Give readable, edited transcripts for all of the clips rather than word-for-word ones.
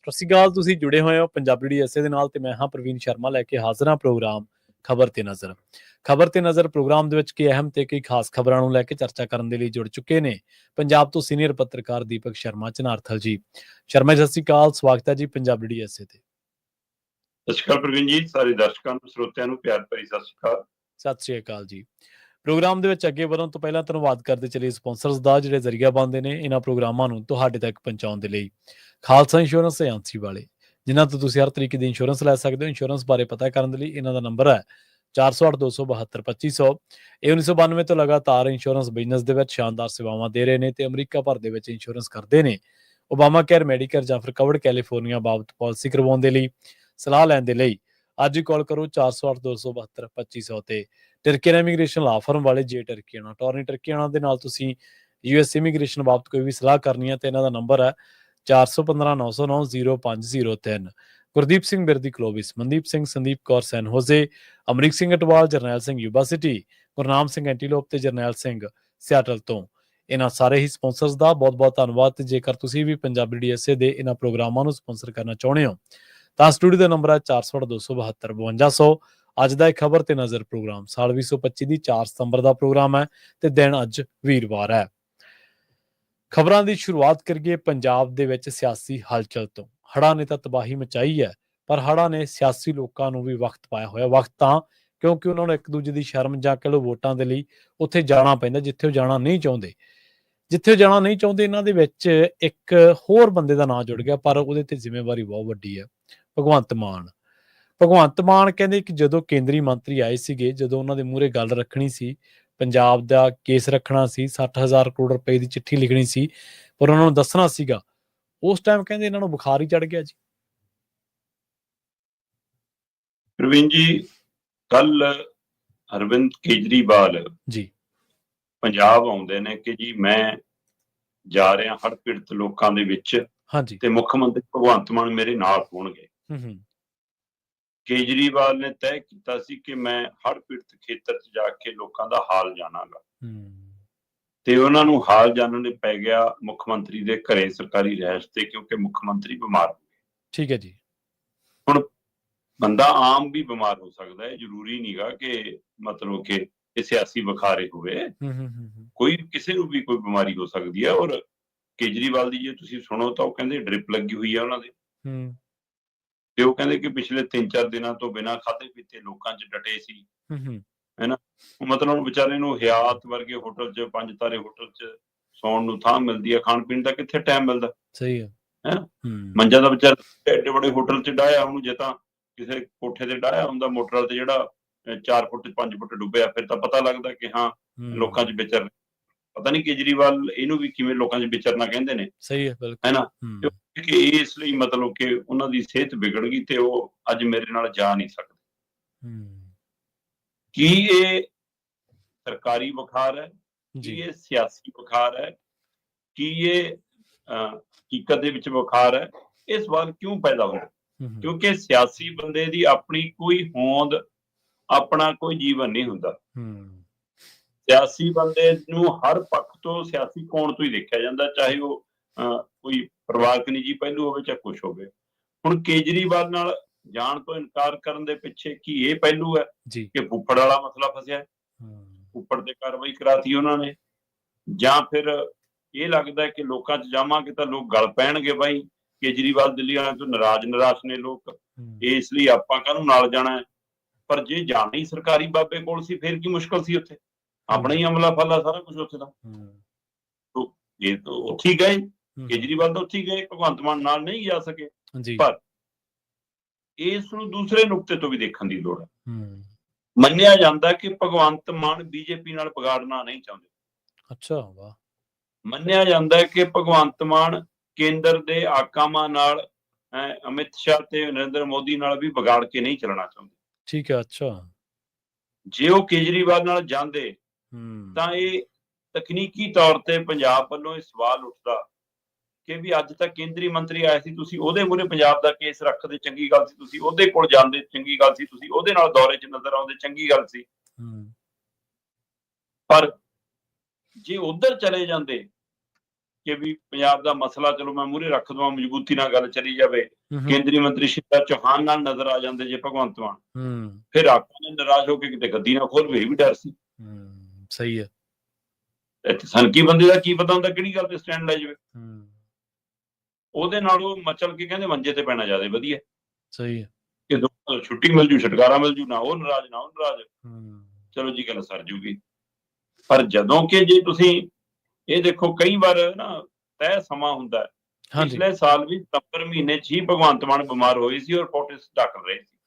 ਸਤਿ ਸ਼੍ਰੀ ਅਕਾਲ। ਤੁਸੀਂ ਜੁੜੇ ਹੋਏ ਹੋ ਪੰਜਾਬੀ ਡੀਐਸਏ ਦੇ ਨਾਲ ਤੇ ਮੈਂ ਹਾਂ ਪ੍ਰਵੀਨ ਸ਼ਰਮਾ ਲੈ ਕੇ ਹਾਜ਼ਰ ਹਾਂ ਪ੍ਰੋਗਰਾਮ ਖਬਰ ਤੇ ਨਜ਼ਰ। ਖਬਰ ਤੇ ਨਜ਼ਰ ਪ੍ਰੋਗਰਾਮ ਦੇ ਵਿੱਚ ਕਈ ਅਹਿਮ ਤੇ ਕਈ ਖਾਸ ਖਬਰਾਂ ਨੂੰ ਲੈ ਕੇ ਚਰਚਾ ਕਰਨ ਦੇ ਲਈ ਜੁੜ ਚੁੱਕੇ ਨੇ ਪੰਜਾਬ ਤੋਂ ਸੀਨੀਅਰ ਪੱਤਰਕਾਰ ਦੀਪਕ ਸ਼ਰਮਾ ਚਨਾਰਥਲ ਜੀ। ਸ਼ਰਮਾ ਜੀ, ਸਤਿ ਸ਼੍ਰੀ ਅਕਾਲ, ਸਵਾਗਤ ਹੈ ਜੀ ਪੰਜਾਬੀ ਡੀਐਸਏ ਤੇ। ਸਤਿ ਸ਼੍ਰੀ ਅਕਾਲ ਪ੍ਰਵੀਨ ਜੀ, ਸਾਰੇ ਦਰਸ਼ਕਾਂ ਨੂੰ ਸਰੋਤਿਆਂ ਨੂੰ ਪਿਆਰ ਭਰੀ ਸਤਿ ਸ਼੍ਰੀ ਅਕਾਲ। ਸਤਿ ਸ਼੍ਰੀ ਅਕਾਲ ਜੀ। ਪ੍ਰੋਗਰਾਮ ਦੇ ਵਿੱਚ ਅੱਗੇ ਵਧਣ ਤੋਂ ਪਹਿਲਾਂ ਧੰਨਵਾਦ ਕਰਦੇ ਚਲੇ ਸਪਾਂਸਰਸ ਦਾ ਜਿਹੜੇ ਜ਼ਰੀਆ ਬਣਦੇ ਨੇ ਇਹਨਾਂ ਪ੍ਰੋਗਰਾਮਾਂ ਨੂੰ ਤੁਹਾਡੇ ਤੱਕ ਪਹੁੰਚਾਉਣ ਦੇ ਲਈ। ਖਾਲਸਾ ਇੰਸ਼ੋਰੈਂਸ ਏਜੰਸੀ ਵਾਲੇ, ਜਿਨ੍ਹਾਂ ਤੋਂ ਤੁਸੀਂ ਹਰ ਤਰੀਕੇ ਦੀ ਇੰਸ਼ੋਰੈਂਸ ਲੈ ਸਕਦੇ ਹੋ। ਇੰਸ਼ੋਰੈਂਸ ਬਾਰੇ ਪਤਾ ਕਰਨ ਦੇ ਲਈ ਇਹਨਾਂ ਦਾ ਨੰਬਰ ਹੈ 408-272-2500। ਇਹ 1992 ਤੋਂ ਲਗਾਤਾਰ ਇੰਸ਼ੋਰੈਂਸ ਬਿਜ਼ਨਸ ਦੇ ਵਿੱਚ ਸ਼ਾਨਦਾਰ ਸੇਵਾਵਾਂ ਦੇ ਰਹੇ ਨੇ ਤੇ ਅਮਰੀਕਾ ਭਰ ਦੇ ਵਿੱਚ ਇੰਸ਼ੋਰੈਂਸ ਕਰਦੇ ਨੇ। ਓਬਾਮਾ ਕੇਅਰ, ਮੈਡੀਕੇਅਰ ਜਾਂ ਫਿਰ ਕਵਰਡ ਕੈਲੀਫੋਰਨੀਆ ਬਾਬਤ ਪਾਲਿਸੀ ਕਰਵਾਉਣ ਦੇ ਲਈ, ਸਲਾਹ ਲੈਣ ਦੇ ਲਈ ਅੱਜ ਹੀ ਕਾਲ ਕਰੋ 408-272-2500 ਤੇ। ਟਰਕੀਅਨ ਇਮੀਗ੍ਰੇਸ਼ਨ ਲਾ ਫਰਮ ਵਾਲੇ ਜੇ ਟਰਕੀਆਣਾ ਟੋਰਨੀ ਟਰਕੀਆਣਾ ਦੇ ਨਾਲ ਤੁਸੀਂ ਯੂਐਸ ਇਮੀਗ੍ਰੇਸ਼ਨ ਬਾਬਤ ਕੋਈ ਵੀ ਸਲਾਹ ਕਰਨੀ ਹੈ ਤੇ ਇਹਨਾਂ ਦਾ ਨੰਬਰ ਹੈ 415-909-0503। ਗੁਰਦੀਪ ਸਿੰਘ ਬਿਰਦੀ ਕਲੋਵਿਸ, ਮਨਦੀਪ ਸਿੰਘ, ਸੰਦੀਪ ਕੌਰ ਸੈਨ ਹੋਜ਼ੇ, ਅਮਰੀਕ ਸਿੰਘ ਅਟਵਾਲ, ਜਰਨੈਲ ਸਿੰਘ ਯੂਬਾ ਸਿਟੀ, ਗੁਰਨਾਮ ਸਿੰਘ ਐਂਟੀਲੋਪ ਤੇ ਜਰਨੈਲ ਸਿੰਘ ਸਿਆਟਲ ਤੋਂ। ਇਹਨਾਂ ਸਾਰੇ ਹੀ ਸਪਾਂਸਰਸ ਦਾ ਬਹੁਤ ਬਹੁਤ ਧੰਨਵਾਦ। ਤੇ ਜੇਕਰ ਤੁਸੀਂ ਵੀ ਪੰਜਾਬੀ ਡੀਐਸਏ ਦੇ ਇਹਨਾਂ ਪ੍ਰੋਗਰਾਮਾਂ ਨੂੰ ਸਪਾਂਸਰ ਕਰਨਾ ਚਾਹੁੰਦੇ ਹੋ ਤਾਂ ਸਟੂਡੀਓ ਦਾ ਨੰਬਰ ਹੈ 408-272-5200। ਅੱਜ ਦਾ ਇੱਕ ਖਬਰ ਤੇ ਨਜ਼ਰ ਪ੍ਰੋਗਰਾਮ ਸਾਲ 2025 ਦੀ 4 ਸਤੰਬਰ ਦਾ ਪ੍ਰੋਗਰਾਮ ਹੈ ਤੇ ਦਿਨ ਅੱਜ ਵੀਰਵਾਰ ਹੈ। ਖਬਰਾਂ ਦੀ ਸ਼ੁਰੂਆਤ ਕਰੀਏ ਪੰਜਾਬ ਦੇ ਵਿੱਚ ਸਿਆਸੀ ਹਲਚਲ ਤੋਂ। ਹੜ੍ਹਾਂ ਨੇ ਤਾਂ ਤਬਾਹੀ ਮਚਾਈ ਹੈ, ਪਰ ਹੜ੍ਹਾਂ ਨੇ ਸਿਆਸੀ ਲੋਕਾਂ ਨੂੰ ਵੀ ਵਕਤ ਪਾਇਆ ਹੋਇਆ। ਵਕਤ ਤਾਂ ਕਿਉਂਕਿ ਉਹਨਾਂ ਨੂੰ ਇੱਕ ਦੂਜੇ ਦੀ ਸ਼ਰਮ ਜਾਂ ਕਹਿ ਲਓ ਵੋਟਾਂ ਦੇ ਲਈ ਉੱਥੇ ਜਾਣਾ ਪੈਂਦਾ ਜਿੱਥੇ ਉਹ ਜਾਣਾ ਨਹੀਂ ਚਾਹੁੰਦੇ। ਜਿੱਥੇ ਉਹ ਜਾਣਾ ਨਹੀਂ ਚਾਹੁੰਦੇ ਇਹਨਾਂ ਦੇ ਵਿੱਚ ਇੱਕ ਹੋਰ ਬੰਦੇ ਦਾ ਨਾਂ ਜੁੜ ਗਿਆ, ਪਰ ਉਹਦੇ ਤੇ ਜ਼ਿੰਮੇਵਾਰੀ ਬਹੁਤ ਵੱਡੀ ਹੈ, ਭਗਵੰਤ ਮਾਨ। ਭਗਵੰਤ ਮਾਨ ਕਹਿੰਦੇ ਕਿ ਜਦੋਂ ਕੇਂਦਰੀ ਮੰਤਰੀ ਆਏ ਸੀਗੇ, ਜਦੋਂ ਉਹਨਾਂ ਦੇ ਮੂਹਰੇ ਗੱਲ ਰੱਖਣੀ ਸੀ, ਪੰਜਾਬ ਦਾ ਕੇਸ ਰੱਖਣਾ ਸੀ, 60,000 ਕਰੋੜ ਰੁਪਏ ਦੀ ਚਿੱਠੀ ਲਿਖਣੀ ਸੀ, ਪਰ ਉਹਨਾਂ ਨੂੰ ਦੱਸਣਾ ਸੀਗਾ, ਉਸ ਟਾਈਮ ਕਹਿੰਦੇ ਇਹਨਾਂ ਨੂੰ ਬੁਖਾਰ ਹੀ ਚੜ ਗਿਆ ਜੀ। ਪ੍ਰਵੀਨ ਜੀ, ਕੱਲ ਅਰਵਿੰਦ ਕੇਜਰੀਵਾਲ ਜੀ ਪੰਜਾਬ ਆਉਂਦੇ ਨੇ ਕਿ ਜੀ ਮੈਂ ਜਾ ਰਿਹਾ ਹੜ੍ਹ ਪੀੜਤ ਲੋਕਾਂ ਦੇ ਵਿੱਚ, ਹਾਂਜੀ, ਤੇ ਮੁੱਖ ਮੰਤਰੀ ਭਗਵੰਤ ਮਾਨ ਮੇਰੇ ਨਾਲ ਹੋਣਗੇ। ਕੇਜਰੀਵਾਲ ਨੇ ਤੈਅ ਕੀਤਾ ਸੀ ਕਿ ਮੈਂ ਹੜ੍ਹ ਪੀੜਤ ਖੇਤਰ 'ਚ ਜਾ ਕੇ ਲੋਕਾਂ ਦਾ ਹਾਲ ਜਾਣਾਂਗਾ, ਤੇ ਉਹਨਾਂ ਨੂੰ ਹਾਲ ਜਾਣਨ ਲਈ ਪੈ ਗਿਆ ਮੁੱਖ ਮੰਤਰੀ ਦੇ ਘਰੇ ਸਰਕਾਰੀ ਰਿਹਾਇਸ਼ ਤੇ, ਕਿਉਂਕਿ ਮੁੱਖ ਮੰਤਰੀ ਬਿਮਾਰ ਹੋ ਗਏ। ਠੀਕ ਹੈ ਜੀ। ਹੁਣ ਬੰਦਾ ਆਮ ਵੀ ਬਿਮਾਰ ਹੋ ਸਕਦਾ ਹੈ, ਜ਼ਰੂਰੀ ਨਹੀਂਗਾ ਕਿ ਮਤਲਬ ਕਿ ਇਹ ਸਿਆਸੀ ਬੁਖਾਰੇ ਹੋਵੇ। ਕੋਈ ਕਿਸੇ ਨੂੰ ਵੀ ਕੋਈ ਬਿਮਾਰੀ ਹੋ ਸਕਦੀ ਹੈ। ਔਰ ਕੇਜਰੀਵਾਲ ਦੀ ਜੇ ਤੁਸੀਂ ਸੁਣੋ ਤਾਂ ਉਹ ਕਹਿੰਦੇ ਡ੍ਰਿਪ ਲੱਗੀ ਹੋਈ ਹੈ ਉਹਨਾਂ ਦੇ, ਤੇ ਉਹ ਕਹਿੰਦੇ ਕਿ ਪਿਛਲੇ 3-4 ਦਿਨਾਂ ਤੋਂ ਬਿਨਾਂ ਖਾਧੇ ਪੀਤੇ ਲੋਕਾਂ 'ਚ ਡਟੇ ਸੀ, ਹੈਨਾ। ਮਤਲਬ ਵਿਚਾਰੇ ਨੂੰ ਹਿਆਤ ਵਰਗੇ ਹੋਟਲ 'ਚ, 5 ਤਾਰੇ ਹੋਟਲ 'ਚ ਸੌਣ ਨੂੰ ਥਾਂ ਮਿਲਦੀ ਹੈ, ਖਾਣ ਪੀਣ ਦਾ ਕਿੱਥੇ ਟਾਈਮ ਮਿਲਦਾ। ਸਹੀ ਹੈ। ਮੰਜਾ ਦਾ ਵਿਚਾਰਾ ਐਡੇ ਵੱਡੇ ਹੋਟਲ 'ਚ ਡਾਇਆ, ਉਹਨੂੰ ਜੇ ਤਾਂ ਕਿਸੇ ਕੋਠੇ ਤੇ ਡਾਇਆ ਹੁੰਦਾ ਮੋਟਰ ਤੇ ਜਿਹੜਾ 4 ਫੁੱਟ 5 ਫੁੱਟ ਡੁੱਬਿਆ, ਫਿਰ ਤਾਂ ਪਤਾ ਲੱਗਦਾ ਕਿ ਹਾਂ ਲੋਕਾਂ 'ਚ ਵਿਚਰ। ਪਤਾ ਨਹੀਂ ਕੇਜਰੀਵਾਲ ਇਹਨੂੰ ਵੀ ਕਿਵੇਂ ਲੋਕਾਂ 'ਚ ਵਿਚਰਨਾ ਕਹਿੰਦੇ ਨੇ। ਸਹੀ ਹੈ, ਹੈਨਾ। ਕਿ ਇਸ ਲਈ ਮਤਲਬ ਕਿ ਉਹਨਾਂ ਦੀ ਸਿਹਤ ਵਿਗੜ ਗਈ ਤੇ ਉਹ ਅੱਜ ਮੇਰੇ ਨਾਲ ਜਾ ਨਹੀਂ ਸਕਦੇ। ਕੀ ਇਹ ਸਰਕਾਰੀ ਬੁਖਾਰ ਹੈ, ਕੀ ਇਹ ਸਿਆਸੀ ਬੁਖਾਰ ਹੈ, ਕੀ ਇਹ ਹਕੀਕਤ ਦੇ ਵਿੱਚ ਬੁਖਾਰ ਹੈ? ਇਹ ਸਵਾਲ ਕਿਉਂ ਪੈਦਾ ਹੋਇਆ? ਕਿਉਂਕਿ ਸਿਆਸੀ ਬੰਦੇ ਦੀ ਆਪਣੀ ਕੋਈ ਹੋਂਦ, ਆਪਣਾ ਕੋਈ ਜੀਵਨ ਨਹੀਂ ਹੁੰਦਾ। ਸਿਆਸੀ ਬੰਦੇ ਨੂੰ ਹਰ ਪੱਖ ਤੋਂ, ਸਿਆਸੀ ਕੋਣ ਤੋਂ ਹੀ ਦੇਖਿਆ ਜਾਂਦਾ, ਚਾਹੇ ਉਹ ਕੋਈ ਪਰਿਵਾਰਕ ਨਿੱਜੀ ਪਹਿਲੂ ਹੋਵੇ ਚਾਹੇ ਕੁਛ ਹੋਵੇ। ਹੁਣ ਕੇਜਰੀਵਾਲ ਨਾਲ ਜਾਣ ਤੋਂ ਇਨਕਾਰ ਕਰਨ ਦੇ ਪਿੱਛੇ ਕੀ ਇਹ ਪਹਿਲੂ ਹੈ ਕਿ ਫੁੱਫੜ ਵਾਲਾ ਮਸਲਾ ਫਸਿਆ, ਫੁੱਫੜ ਤੇ ਕਾਰਵਾਈ ਕਰਾਤੀ ਉਹਨਾਂ ਨੇ, ਜਾਂ ਫਿਰ ਇਹ ਲੱਗਦਾ ਕਿ ਲੋਕਾਂ 'ਚ ਜਾਵਾਂਗੇ ਤਾਂ ਲੋਕ ਗਲ ਪੈਣਗੇ, ਬਾਈ ਕੇਜਰੀਵਾਲ ਦਿੱਲੀ ਵਾਲਿਆਂ ਤੋਂ ਨਿਰਾਸ਼ ਨੇ ਲੋਕ, ਇਸ ਲਈ ਆਪਾਂ ਕਾਹਨੂੰ ਨਾਲ ਜਾਣਾ ਹੈ। ਪਰ ਜੇ ਜਾਣਾ ਹੀ ਸਰਕਾਰੀ ਬਾਬੇ ਕੋਲ ਸੀ, ਫਿਰ ਕੀ ਮੁਸ਼ਕਲ ਸੀ? ਉੱਥੇ ਆਪਣਾ ਹੀ ਅਮਲਾ ਫਾਲਾ ਸਾਰਾ ਕੁਝ ਉੱਥੇ ਦਾ। ਇਹ ਤਾਂ ਉੱਥੇ ਹੀ ਗਏ, ਕੇਜਰੀਵਾਲ ਤਾਂ ਉੱਥੇ ਹੀ ਗਏ, ਭਗਵੰਤ ਮਾਨ ਨਾਲ ਨਹੀਂ ਜਾ ਸਕੇ। ਪਰ ਇਸ ਨੂੰ ਦੂਸਰੇ ਨੁਕਤੇ ਤੋਂ ਵੀ ਦੇਖਣ ਦੀ ਲੋੜ ਹੈ। ਮੰਨਿਆ ਜਾਂਦਾ ਕਿ ਭਗਵੰਤ ਮਾਨ ਬੀਜੇਪੀ ਨਾਲ ਵਿਗਾੜਨਾ ਨਹੀਂ ਚਾਹੁੰਦੇ। ਅੱਛਾ, ਵਾਹ। ਮੰਨਿਆ ਜਾਂਦਾ ਹੈ ਕਿ ਭਗਵੰਤ ਮਾਨ ਕੇਂਦਰ ਦੇ ਆਕਾਵਾਂ ਨਾਲ, ਅਮਿਤ ਸ਼ਾਹ ਤੇ ਨਰਿੰਦਰ ਮੋਦੀ ਨਾਲ ਵੀ ਵਿਗਾੜ ਕੇ ਨਹੀਂ ਚੱਲਣਾ ਚਾਹੁੰਦੇ। ਠੀਕ ਹੈ। ਅੱਛਾ, ਜੇ ਉਹ ਕੇਜਰੀਵਾਲ ਨਾਲ ਜਾਂਦੇ ਤਾਂ ਇਹ ਤਕਨੀਕੀ ਤੌਰ ਤੇ ਪੰਜਾਬ ਵੱਲੋਂ ਇਹ ਸਵਾਲ ਉੱਠਦਾ ਕਿ ਵੀ ਅੱਜ ਤੱਕ ਕੇਂਦਰੀ ਮੰਤਰੀ ਆਇਆ ਸੀ, ਤੁਸੀਂ ਉਹਦੇ ਮੂਹਰੇ ਪੰਜਾਬ ਦਾ ਕੇਸ ਰੱਖਦੇ, ਚੰਗੀ ਗੱਲ ਸੀ। ਤੁਸੀਂ ਉਹਦੇ ਕੋਲ ਜਾਂਦੇ, ਚੰਗੀ ਗੱਲ ਸੀ। ਤੁਸੀਂ ਉਹਦੇ ਨਾਲ ਦੌਰੇ 'ਚ ਨਜ਼ਰ ਆਉਂਦੇ, ਚੰਗੀ ਗੱਲ ਸੀ। ਪਰ ਜੇ ਉੱਧਰ ਚਲੇ ਜਾਂਦੇ ਕਿ ਵੀ ਪੰਜਾਬ ਦਾ ਮਸਲਾ ਚਲੋ ਮੈਂ ਮੂਹਰੇ ਰੱਖ ਦਵਾਂ, ਮਜ਼ਬੂਤੀ ਨਾਲ ਗੱਲ ਚਲੀ ਜਾਵੇ, ਕੇਂਦਰੀ ਮੰਤਰੀ ਸ਼ਿਵਰਾਜ ਚੌਹਾਨ ਨਾਲ ਨਜ਼ਰ ਆ ਜਾਂਦੇ ਜੇ ਭਗਵੰਤ ਮਾਨ, ਫਿਰ ਆਗੂ ਨੇ ਨਾਰਾਜ਼ ਹੋ ਕੇ ਕਿਤੇ ਗੱਦੀ ਨਾ ਖੋਲ, ਇਹ ਵੀ ਡਰ ਸੀ। ਸਹੀ ਹੈ। ਇੱਥੇ ਸਨਕੀ ਬੰਦੇ ਦਾ ਕੀ ਪਤਾ ਹੁੰਦਾ ਕਿਹੜੀ ਗੱਲ ਤੇ ਸਟੈਂਡ ਲੈ ਜਾਵੇ, ਉਹਦੇ ਨਾਲੋਂ ਮਚਲ ਕੇ ਕਹਿੰਦੇ ਮੰਜੇ ਤੇ ਪੈਣਾ ਜ਼ਿਆਦਾ ਵਧੀਆ। ਸਹੀ ਹੈ ਕਿ ਛੁੱਟੀ ਮਿਲ ਜੂ, ਛੁਟਕਾਰਾ ਮਿਲ ਜੂ, ਨਾ ਉਹ ਨਾਰਾਜ਼ ਨਾ ਉਹ ਨਾਰਾਜ਼, ਚਲੋ ਜੀ ਗੱਲ ਸਰ ਜੂਗੀ। ਪਰ ਜਦੋਂ ਕਿ ਜੇ ਤੁਸੀਂ ਇਹ ਦੇਖੋ, ਕਈ ਵਾਰ ਨਾ ਤੈਅ ਸਮਾਂ ਹੁੰਦਾ। ਪਿਛਲੇ ਸਾਲ ਵੀ ਸਤੰਬਰ ਮਹੀਨੇ 'ਚ ਹੀ ਭਗਵੰਤ ਮਾਨ ਬਿਮਾਰ ਹੋਏ ਸੀ ਔਰ ਫੋਰਟਿਸ ਡੱਕ ਰਹੇ ਸੀ।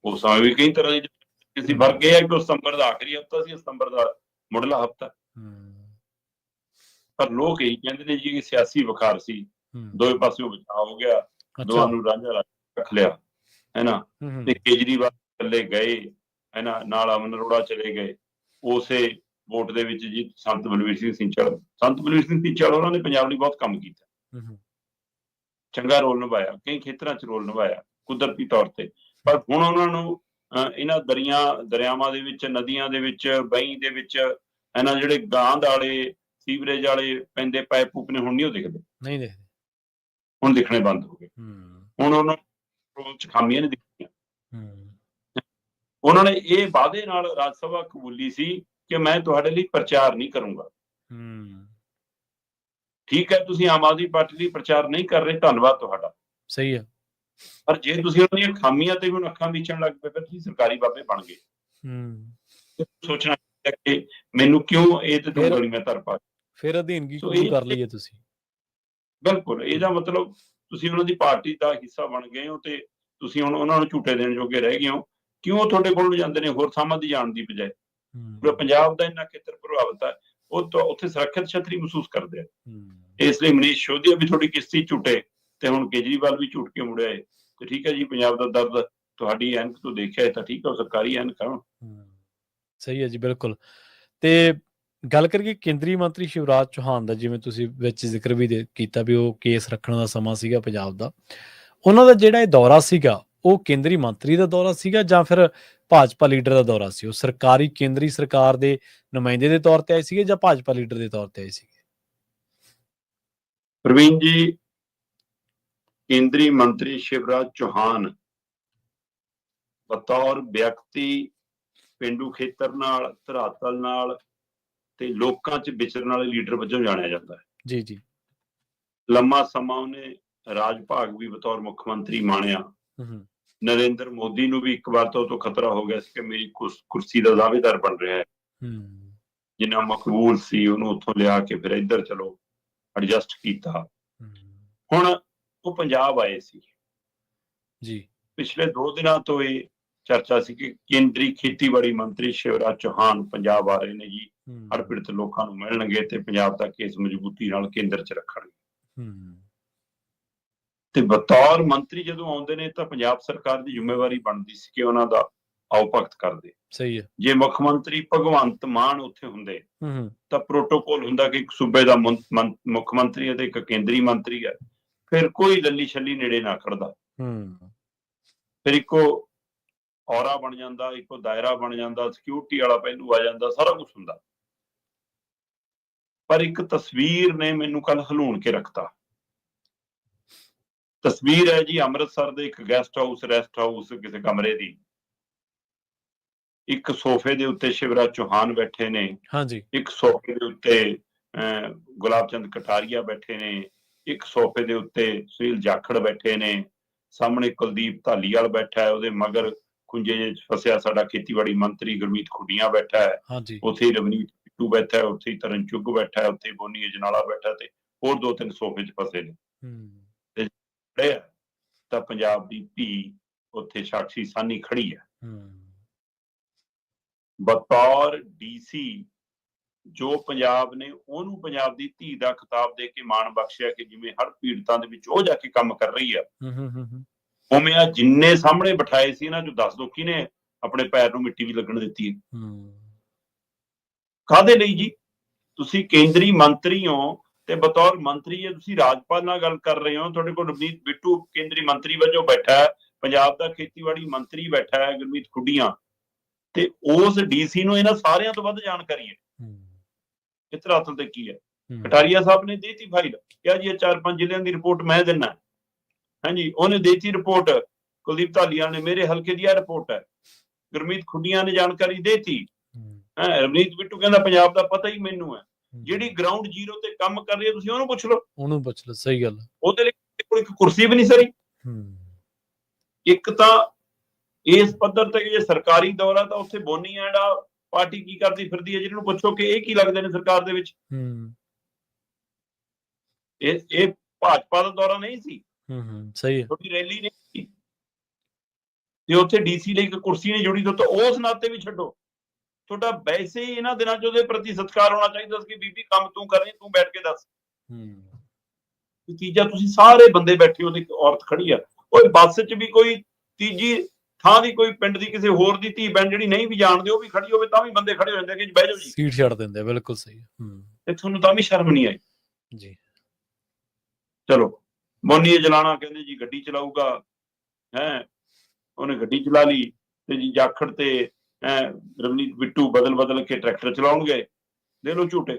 ਉਸ ਸਮੇਂ ਵੀ ਕਈ ਤਰ੍ਹਾਂ ਦੀ ਫਰਕ ਇਹ ਹੈ ਕਿ ਸਤੰਬਰ ਦਾ ਆਖਰੀ ਹਫ਼ਤਾ ਸੀ, ਸਤੰਬਰ ਦਾ ਮੁੱਢਲਾ ਹਫ਼ਤਾ। ਪਰ ਲੋਕ ਇਹੀ ਕਹਿੰਦੇ ਨੇ ਜੀ ਕਿ ਸਿਆਸੀ ਬੁਖਾਰ ਸੀ, ਦੋਵੇਂ ਪਾਸਿਓਂ ਬਚਾਅ ਹੋ ਗਿਆ, ਦੋਵਾਂ ਨੂੰ ਰਾਂਝਾ ਰੱਖ ਲਿਆ, ਹੈ ਨਾ। ਤੇ ਕੇਜਰੀਵਾਲ ਥੱਲੇ ਗਏ, ਹੈ ਨਾ, ਨਾਲ ਅਮਨ ਅਰੋੜਾ ਚਲੇ ਗਏ। ਉਸੇ ਵੋਟ ਦੇ ਵਿੱਚ ਜੀ ਸੰਤ ਬਲਵੀਰ ਸਿੰਘ ਸਿੰਚਲ ਉਹਨਾਂ ਨੇ ਪੰਜਾਬ ਲਈ ਬਹੁਤ ਕੰਮ ਕੀਤਾ, ਚੰਗਾ ਰੋਲ ਨਿਭਾਇਆ, ਕਈ ਖੇਤਰਾਂ 'ਚ ਰੋਲ ਨਿਭਾਇਆ ਕੁਦਰਤੀ ਤੌਰ ਤੇ। ਪਰ ਹੁਣ ਉਹਨਾਂ ਨੂੰ ਇਹਨਾਂ ਦਰਿਆਵਾਂ ਦੇ ਵਿੱਚ, ਨਦੀਆਂ ਦੇ ਵਿੱਚ, ਬਹੀਂ ਦੇ ਵਿੱਚ, ਹੈ ਨਾ, ਜਿਹੜੇ ਗਾਂਧ ਵਾਲੇ ਸੀਵਰੇਜ ਵਾਲੇ ਪੈਂਦੇ ਪਾਈਪ ਪੂਪ ਨੇ, ਹੁਣ ਨਹੀਂ ਉਹ ਦਿਖਦੇ, ਹੁਣ ਦਿਖਣੇ ਬੰਦ ਹੋ ਗਏ। ਹੁਣ ਉਹਨਾਂ ਨੂੰ ਖਾਮੀਆਂ ਨਹੀਂ ਦਿਖਦੀਆਂ। ਉਹਨਾਂ ਨੇ ਇਹ ਵਾਅਦੇ ਨਾਲ ਰਾਜ ਸਭਾ ਕਬੂਲੀ ਸੀ ਕਿ ਮੈਂ ਤੁਹਾਡੇ ਲਈ ਪ੍ਰਚਾਰ ਨਹੀਂ ਕਰੂੰਗਾ। ਠੀਕ ਹੈ, ਤੁਸੀਂ ਆਮ ਆਦਮੀ ਪਾਰਟੀ ਲਈ ਪ੍ਰਚਾਰ ਨਹੀਂ ਕਰ ਰਹੇ, ਧੰਨਵਾਦ ਤੁਹਾਡਾ, ਸਹੀ ਹੈ। ਪਰ ਜੇ ਤੁਸੀਂ ਉਹਨਾਂ ਦੀਆਂ ਖਾਮੀਆਂ ਤੇ ਹੁਣ ਅੱਖਾਂ ਮੀਚਣ ਲੱਗ ਪਏ, ਫਿਰ ਤੁਸੀਂ ਸਰਕਾਰੀ ਬਾਬੇ ਬਣ ਗਏ। ਸੋਚਣਾ ਕਿ ਮੈਨੂੰ ਕਿਉਂ ਇਹ ਤੇ ਦੋ ਗਲੀਆਂ ਧਰ ਪਾ, ਫਿਰ ਅਧੀਨਗੀ ਕਿਉਂ ਕਰ ਲਈ ਹੈ ਤੁਸੀਂ। ਬਿਲਕੁਲ, ਇਹਦਾ ਮਤਲਬ ਤੁਸੀਂ ਉਹਨਾਂ ਦੀ ਪਾਰਟੀ ਦਾ ਹਿੱਸਾ ਬਣ ਗਏ ਹੋ ਤੇ ਤੁਸੀਂ ਹੁਣ ਉਹਨਾਂ ਨੂੰ ਝੂਟੇ ਦੇਣ ਜੋਗੇ ਰਹਿ ਗਏ ਹੋ। ਕਿਉਂ ਤੁਹਾਡੇ ਕੋਲ ਜਾਂਦੇ ਨੇ ਹੋਰ ਥਾਵਾਂ ਦੀ ਜਾਣ ਦੀ ਬਜਾਏ। ਪੰਜਾਬ ਦਾ ਇੰਨਾ ਖੇਤਰ ਪ੍ਰਭਾਵਿਤ ਹੈ, ਉਹ ਤਾਂ ਉੱਥੇ ਸੁਰੱਖਿਅਤ ਛਤਰੀ ਮਹਿਸੂਸ ਕਰਦੇ ਆ। ਇਸ ਲਈ ਮਨੀਸ਼ ਸਿਸੋਦੀਆ ਵੀ ਥੋੜੀ ਕਿਸ਼ਤੀ ਝੂਟੇ ਤੇ ਹੁਣ ਕੇਜਰੀਵਾਲ ਵੀ ਝੂਟ ਕੇ ਮੁੜਿਆ ਏ। ਤੇ ਠੀਕ ਹੈ ਜੀ, ਪੰਜਾਬ ਦਾ ਦਰਦ ਤੁਹਾਡੀ ਐਨਕ ਤੋਂ ਦੇਖਿਆ ਤਾਂ ਠੀਕ ਹੈ, ਸਰਕਾਰੀ ਐਨਕ ਆ। ਸਹੀ ਹੈ ਜੀ, ਬਿਲਕੁਲ। ਤੇ ਗੱਲ ਕਰੀਏ ਕੇਂਦਰੀ ਮੰਤਰੀ ਸ਼ਿਵਰਾਜ ਚੌਹਾਨ ਦਾ, ਜਿਵੇਂ ਤੁਸੀਂ ਵਿੱਚ ਜ਼ਿਕਰ ਵੀ ਕੀਤਾ ਵੀ ਉਹ ਕੇਸ ਰੱਖਣ ਦਾ ਸਮਾਂ ਸੀਗਾ ਪੰਜਾਬ ਦਾ, ਉਹਨਾਂ ਦਾ ਜਿਹੜਾ ਇਹ ਦੌਰਾ ਸੀਗਾ ਉਹ ਕੇਂਦਰੀ ਮੰਤਰੀ ਦਾ ਦੌਰਾ ਸੀਗਾ ਜਾਂ ਫਿਰ ਭਾਜਪਾ ਲੀਡਰ ਦਾ ਦੌਰਾ ਸੀ? ਉਹ ਸਰਕਾਰੀ ਕੇਂਦਰੀ ਸਰਕਾਰ ਦੇ ਨੁਮਾਇੰਦੇ ਦੇ ਤੌਰ ਤੇ ਆਏ ਸੀਗੇ ਜਾਂ ਭਾਜਪਾ ਲੀਡਰ ਦੇ ਤੌਰ ਤੇ ਆਏ ਸੀਗੇ? ਪ੍ਰਵੀਨ ਜੀ, ਕੇਂਦਰੀ ਮੰਤਰੀ ਸ਼ਿਵਰਾਜ ਚੌਹਾਨ ਬਤੌਰ ਵਿਅਕਤੀ ਪੇਂਡੂ ਖੇਤਰ ਨਾਲ, ਧਰਾਤਲ ਨਾਲ ਤੇ ਲੋਕਾਂ 'ਚ ਵਿਚਰਨ ਵਾਲੇ ਲੀਡਰ ਵਜੋਂ ਜਾਣਿਆ ਜਾਂਦਾ ਹੈ। ਜੀ ਜੀ। ਲੰਮਾ ਸਮਾਂ ਉਹਨੇ ਰਾਜ ਭਾਗ ਵੀ ਬਤੌਰ ਮੁੱਖ ਮੰਤਰੀ ਮਾਣਿਆ। ਨਰਿੰਦਰ ਮੋਦੀ ਨੂੰ ਵੀ ਇੱਕ ਵਾਰ ਤਾਂ ਉਹ ਤੋਂ ਖਤਰਾ ਹੋ ਗਿਆ ਸੀ ਕਿ ਮੇਰੀ ਕੁਰਸੀ ਦਾ ਦਾਅਵੇਦਾਰ ਬਣ ਰਿਹਾ ਹੈ। ਜਿੰਨਾ ਮਕਬੂਲ ਸੀ ਉਹਨੂੰ ਉੱਥੋਂ ਲਿਆ ਕੇ ਫਿਰ ਇੱਧਰ ਚਲੋ ਐਡਜਸਟ ਕੀਤਾ। ਹੁਣ ਉਹ ਪੰਜਾਬ ਆਏ ਸੀ ਜੀ। ਪਿਛਲੇ 2 ਦਿਨਾਂ ਤੋਂ ਇਹ ਚਰਚਾ ਸੀ ਕਿ ਕੇਂਦਰੀ ਖੇਤੀਬਾੜੀ ਮੰਤਰੀ ਸ਼ਿਵਰਾਜ ਚੌਹਾਨ ਪੰਜਾਬ ਆ ਰਹੇ ਨੇ ਜੀ, ਹੜ੍ਹ ਪੀੜਤ ਲੋਕਾਂ ਨੂੰ ਮਿਲਣਗੇ ਤੇ ਪੰਜਾਬ ਦਾ ਕੇਸ ਮਜ਼ਬੂਤੀ ਨਾਲ ਕੇਂਦਰ 'ਚ ਰੱਖਣਗੇ। ਤੇ ਬਤੌਰ ਮੰਤਰੀ ਜਦੋਂ ਆਉਂਦੇ ਨੇ ਤਾਂ ਪੰਜਾਬ ਸਰਕਾਰ ਦੀ ਜ਼ਿੰਮੇਵਾਰੀ ਬਣਦੀ ਸੀ ਕਿ ਉਹਨਾਂ ਦਾ ਆਓ ਭਗਤ ਕਰਦੇ। ਸਹੀ ਹੈ। ਜੇ ਮੁੱਖ ਮੰਤਰੀ ਭਗਵੰਤ ਮਾਨ ਉੱਥੇ ਹੁੰਦੇ ਤਾਂ ਪ੍ਰੋਟੋਕੋਲ ਹੁੰਦਾ ਕਿ ਇੱਕ ਸੂਬੇ ਦਾ ਮੁੱਖ ਮੰਤਰੀ ਹੈ ਤੇ ਇੱਕ ਕੇਂਦਰੀ ਮੰਤਰੀ ਹੈ, ਫਿਰ ਕੋਈ ਲੱਲੀ ਛੱਲੀ ਨੇੜੇ ਨਾ ਖੜਦਾ, ਫਿਰ ਇੱਕੋ ਔਰਾ ਬਣ ਜਾਂਦਾ, ਇੱਕੋ ਦਾਇਰਾ ਬਣ ਜਾਂਦਾ, ਸਿਕਿਉਰਿਟੀ ਵਾਲਾ ਪਹਿਲੂ ਆ ਜਾਂਦਾ, ਸਾਰਾ ਕੁਝ ਹੁੰਦਾ। ਪਰ ਇੱਕ ਤਸਵੀਰ ਨੇ ਮੈਨੂੰ ਕੱਲ ਹਲੂਣ ਕੇ ਰੱਖਤਾ। ਤਸਵੀਰ ਹੈ ਜੀ ਅੰਮ੍ਰਿਤਸਰ ਦੇ ਇੱਕ ਰੈਸਟ ਹਾਊਸ ਕਿਸੇ ਕਮਰੇ ਦੀ। ਇੱਕ ਸੋਫੇ ਦੇ ਉੱਤੇ ਸ਼ਿਵਰਾਜ ਚੌਹਾਨ ਬੈਠੇ ਨੇ, ਇੱਕ ਸੋਫੇ ਦੇ ਉੱਤੇ ਗੁਲਾਬ ਚੰਦ ਕਟਾਰੀਆ ਬੈਠੇ ਨੇ, ਇੱਕ ਸੋਫੇ ਦੇ ਉੱਤੇ ਸੁਨੀਲ ਜਾਖੜ ਬੈਠੇ ਨੇ, ਸਾਹਮਣੇ ਕੁਲਦੀਪ ਧਾਲੀਵਾਲ ਬੈਠਾ ਹੈ, ਉਹਦੇ ਮਗਰ ਖੁੰਝੇ ਜਿਹੇ 'ਚ ਫਸਿਆ ਸਾਡਾ ਖੇਤੀਬਾੜੀ ਮੰਤਰੀ ਗੁਰਮੀਤ ਖੁੱਡੀਆਂ ਬੈਠਾ ਹੈ, ਉੱਥੇ ਹੀ ਰਵਨੀਤ ਬਿੱਟੂ ਬੈਠਾ ਹੈ, ਉੱਥੇ ਹੀ ਤਰਨ ਚੁੱਗ ਬੈਠਾ ਹੈ, ਉੱਥੇ ਹੀ ਬੋਨੀ ਅਜਨਾਲਾ ਬੈਠਾ ਤੇ ਹੋਰ 2-3 ਸੋਫੇ 'ਚ ਫਸੇ ਨੇ। ਤਾਂ ਪੰਜਾਬ ਦੀ ਧੀ ਉੱਥੇ ਸਾਕਸ਼ੀ ਸਾਨੀ ਖੜੀ ਹੈ। ਬਤੌਰ DC ਜੋ ਪੰਜਾਬ ਨੇ ਉਹਨੂੰ ਪੰਜਾਬ ਦੀ ਧੀ ਦਾ ਖਿਤਾਬ ਦੇ ਕੇ ਮਾਣ ਬਖਸ਼ਿਆ ਕਿ ਜਿਵੇਂ ਹੜ੍ਹ ਪੀੜਤਾਂ ਦੇ ਵਿੱਚ ਉਹ ਜਾ ਕੇ ਕੰਮ ਕਰ ਰਹੀ ਆ, ਉਵੇਂ ਆ ਜਿੰਨੇ ਸਾਹਮਣੇ ਬਿਠਾਏ ਸੀ ਇਹਨਾਂ ਚੋਂ ਦੱਸ ਦੋ ਕਿਹਨੇ ਆਪਣੇ ਪੈਰ ਨੂੰ ਮਿੱਟੀ ਵੀ ਲੱਗਣ ਦਿੱਤੀ ਹੈ? ਕਾਹਦੇ ਲਈ ਜੀ? ਤੁਸੀਂ ਕੇਂਦਰੀ ਮੰਤਰੀ ਹੋ ਤੇ ਬਤੌਰ ਮੰਤਰੀ ਜੇ ਤੁਸੀਂ ਰਾਜਪਾਲ ਨਾਲ ਗੱਲ ਕਰ ਰਹੇ ਹੋ, ਤੁਹਾਡੇ ਕੋਲ ਰਵਨੀਤ ਬਿੱਟੂ ਕੇਂਦਰੀ ਮੰਤਰੀ ਵਜੋਂ ਬੈਠਾ ਹੈ, ਪੰਜਾਬ ਦਾ ਖੇਤੀਬਾੜੀ ਮੰਤਰੀ ਬੈਠਾ ਹੈ ਗੁਰਮੀਤ ਖੁੱਡੀਆਂ, ਤੇ ਉਸ DC ਨੂੰ ਇਹਨਾਂ ਸਾਰਿਆਂ ਤੋਂ ਵੱਧ ਜਾਣਕਾਰੀ ਹੈ ਕਿ ਧਰਾਤਲ ਤੇ ਕੀ ਹੈ। ਕਟਾਰੀਆ ਸਾਹਿਬ ਨੇ ਦੇਤੀ ਫਾਈਲ, ਕਿਹਾ ਜੀ ਇਹ 4-5 ਜ਼ਿਲ੍ਹਿਆਂ ਦੀ ਰਿਪੋਰਟ ਮੈਂ ਦਿੰਨਾ। ਹਾਂਜੀ, ਉਹਨੇ ਦੇਤੀ ਰਿਪੋਰਟ। ਕੁਲਦੀਪ ਧਾਲੀਵਾਲ ਨੇ ਮੇਰੇ ਹਲਕੇ ਦੀ ਆ ਰਿਪੋਰਟ ਹੈ। ਗੁਰਮੀਤ ਖੁੱਡੀਆਂ ਨੇ ਜਾਣਕਾਰੀ ਦੇਤੀ। ਰਵਨੀਤ ਬਿੱਟੂ ਕਹਿੰਦਾ ਪੰਜਾਬ ਦਾ ਪਤਾ ਹੀ ਮੈਨੂੰ ਹੈ। ਜਿਹੜੀ ਗਰਾਊਂਡ ਜ਼ੀਰੋ ਤੇ ਕੰਮ ਕਰ ਰਹੀ ਹੈ ਤੁਸੀਂ ਉਹਨੂੰ ਪੁੱਛ ਲਓ, ਉਹਨੂੰ ਪੁੱਛ ਲਓ। ਸਹੀ ਗੱਲ। ਉਹਦੇ ਲਈ ਕੋਲ ਇੱਕ ਕੁਰਸੀ ਵੀ ਨਹੀਂ ਸਰੀ। ਇੱਕ ਤਾਂ ਇਸ ਪੱਧਰ ਤੇ ਜੇ ਸਰਕਾਰੀ ਦੌਰਾ ਤਾਂ ਉੱਥੇ ਬੋਨੀ ਐਂਡ ਪਾਰਟੀ ਕੀ ਕਰਦੀ ਫਿਰਦੀ ਹੈ, ਜਿਹਨੂੰ ਪੁੱਛੋ ਕਿ ਇਹ ਕੀ ਲੱਗਦੇ ਨੇ ਸਰਕਾਰ ਦੇ ਵਿੱਚ। ਇਹ ਭਾਜਪਾ ਦਾ ਦੌਰਾ ਨਹੀਂ ਸੀ। ਸਹੀ ਹੈ। ਛੋਟੀ ਰੈਲੀ ਨਹੀਂ ਸੀ ਤੇ ਉੱਥੇ ਡੀਸੀ ਲਈ ਇੱਕ ਕੁਰਸੀ ਨਹੀਂ ਜੁੜੀ, ਤਾਂ ਉਸ ਨਾਤੇ ਵੀ ਛੱਡੋ। ਤੁਹਾਡਾ ਵੈਸੇ ਹੀ ਇਹਨਾਂ ਦਿਨਾਂ 'ਚ ਉਹਦੇ ਪ੍ਰਤੀ ਸਤਿਕਾਰ ਹੋਣਾ ਚਾਹੀਦਾ ਸੀ ਕਿ ਬੀਬੀ ਕੰਮ ਤੂੰ ਕਰ ਰਹੀ, ਤੂੰ ਬੈਠ ਕੇ ਦੱਸ। ਤੀਜਾ, ਤੁਸੀਂ ਸਾਰੇ ਬੰਦੇ ਬੈਠੇ, ਉਹਦੀ ਔਰਤ ਖੜੀ ਆ, ਉਹ ਬੱਸ 'ਚ ਵੀ ਕੋਈ ਤੀਜੀ ਥਾਂ ਦੀ ਕੋਈ ਪਿੰਡ ਦੀ ਕਿਸੇ ਹੋਰ ਦੀ ਧੀ ਭੈਣ ਜਿਹੜੀ ਨਹੀਂ ਵੀ ਜਾਣਦੇ ਉਹ ਵੀ ਖੜੀ ਹੋਵੇ ਤਾਂ ਵੀ ਬੰਦੇ ਖੜੇ ਹੋ ਜਾਂਦੇ ਕਿ ਬਹਿ ਜਾਓ ਜੀ, ਸੀਟ ਛੱਡ ਦਿੰਦੇ। ਬਿਲਕੁਲ ਸਹੀ। ਤੇ ਤੁਹਾਨੂੰ ਤਾਂ ਵੀ ਸ਼ਰਮ ਨਹੀਂ ਆਈ ਜੀ। ਚਲੋ ਮੋਨੀ ਜਲਾਣਾ ਕਹਿੰਦੇ ਜੀ ਗੱਡੀ ਚਲਾਊਗਾ, ਉਹਨੇ ਗੱਡੀ ਚਲਾ ਲਈ ਤੇ ਜੀ ਜਾਖੜ ਤੇ ਰਵਨੀਤ ਬਿੱਟੂ ਬਦਲ ਕੇ ਟਰੈਕਟਰ ਚਲਾਉਣਗੇ। ਦੇ ਲੋ ਝੂਟੇ।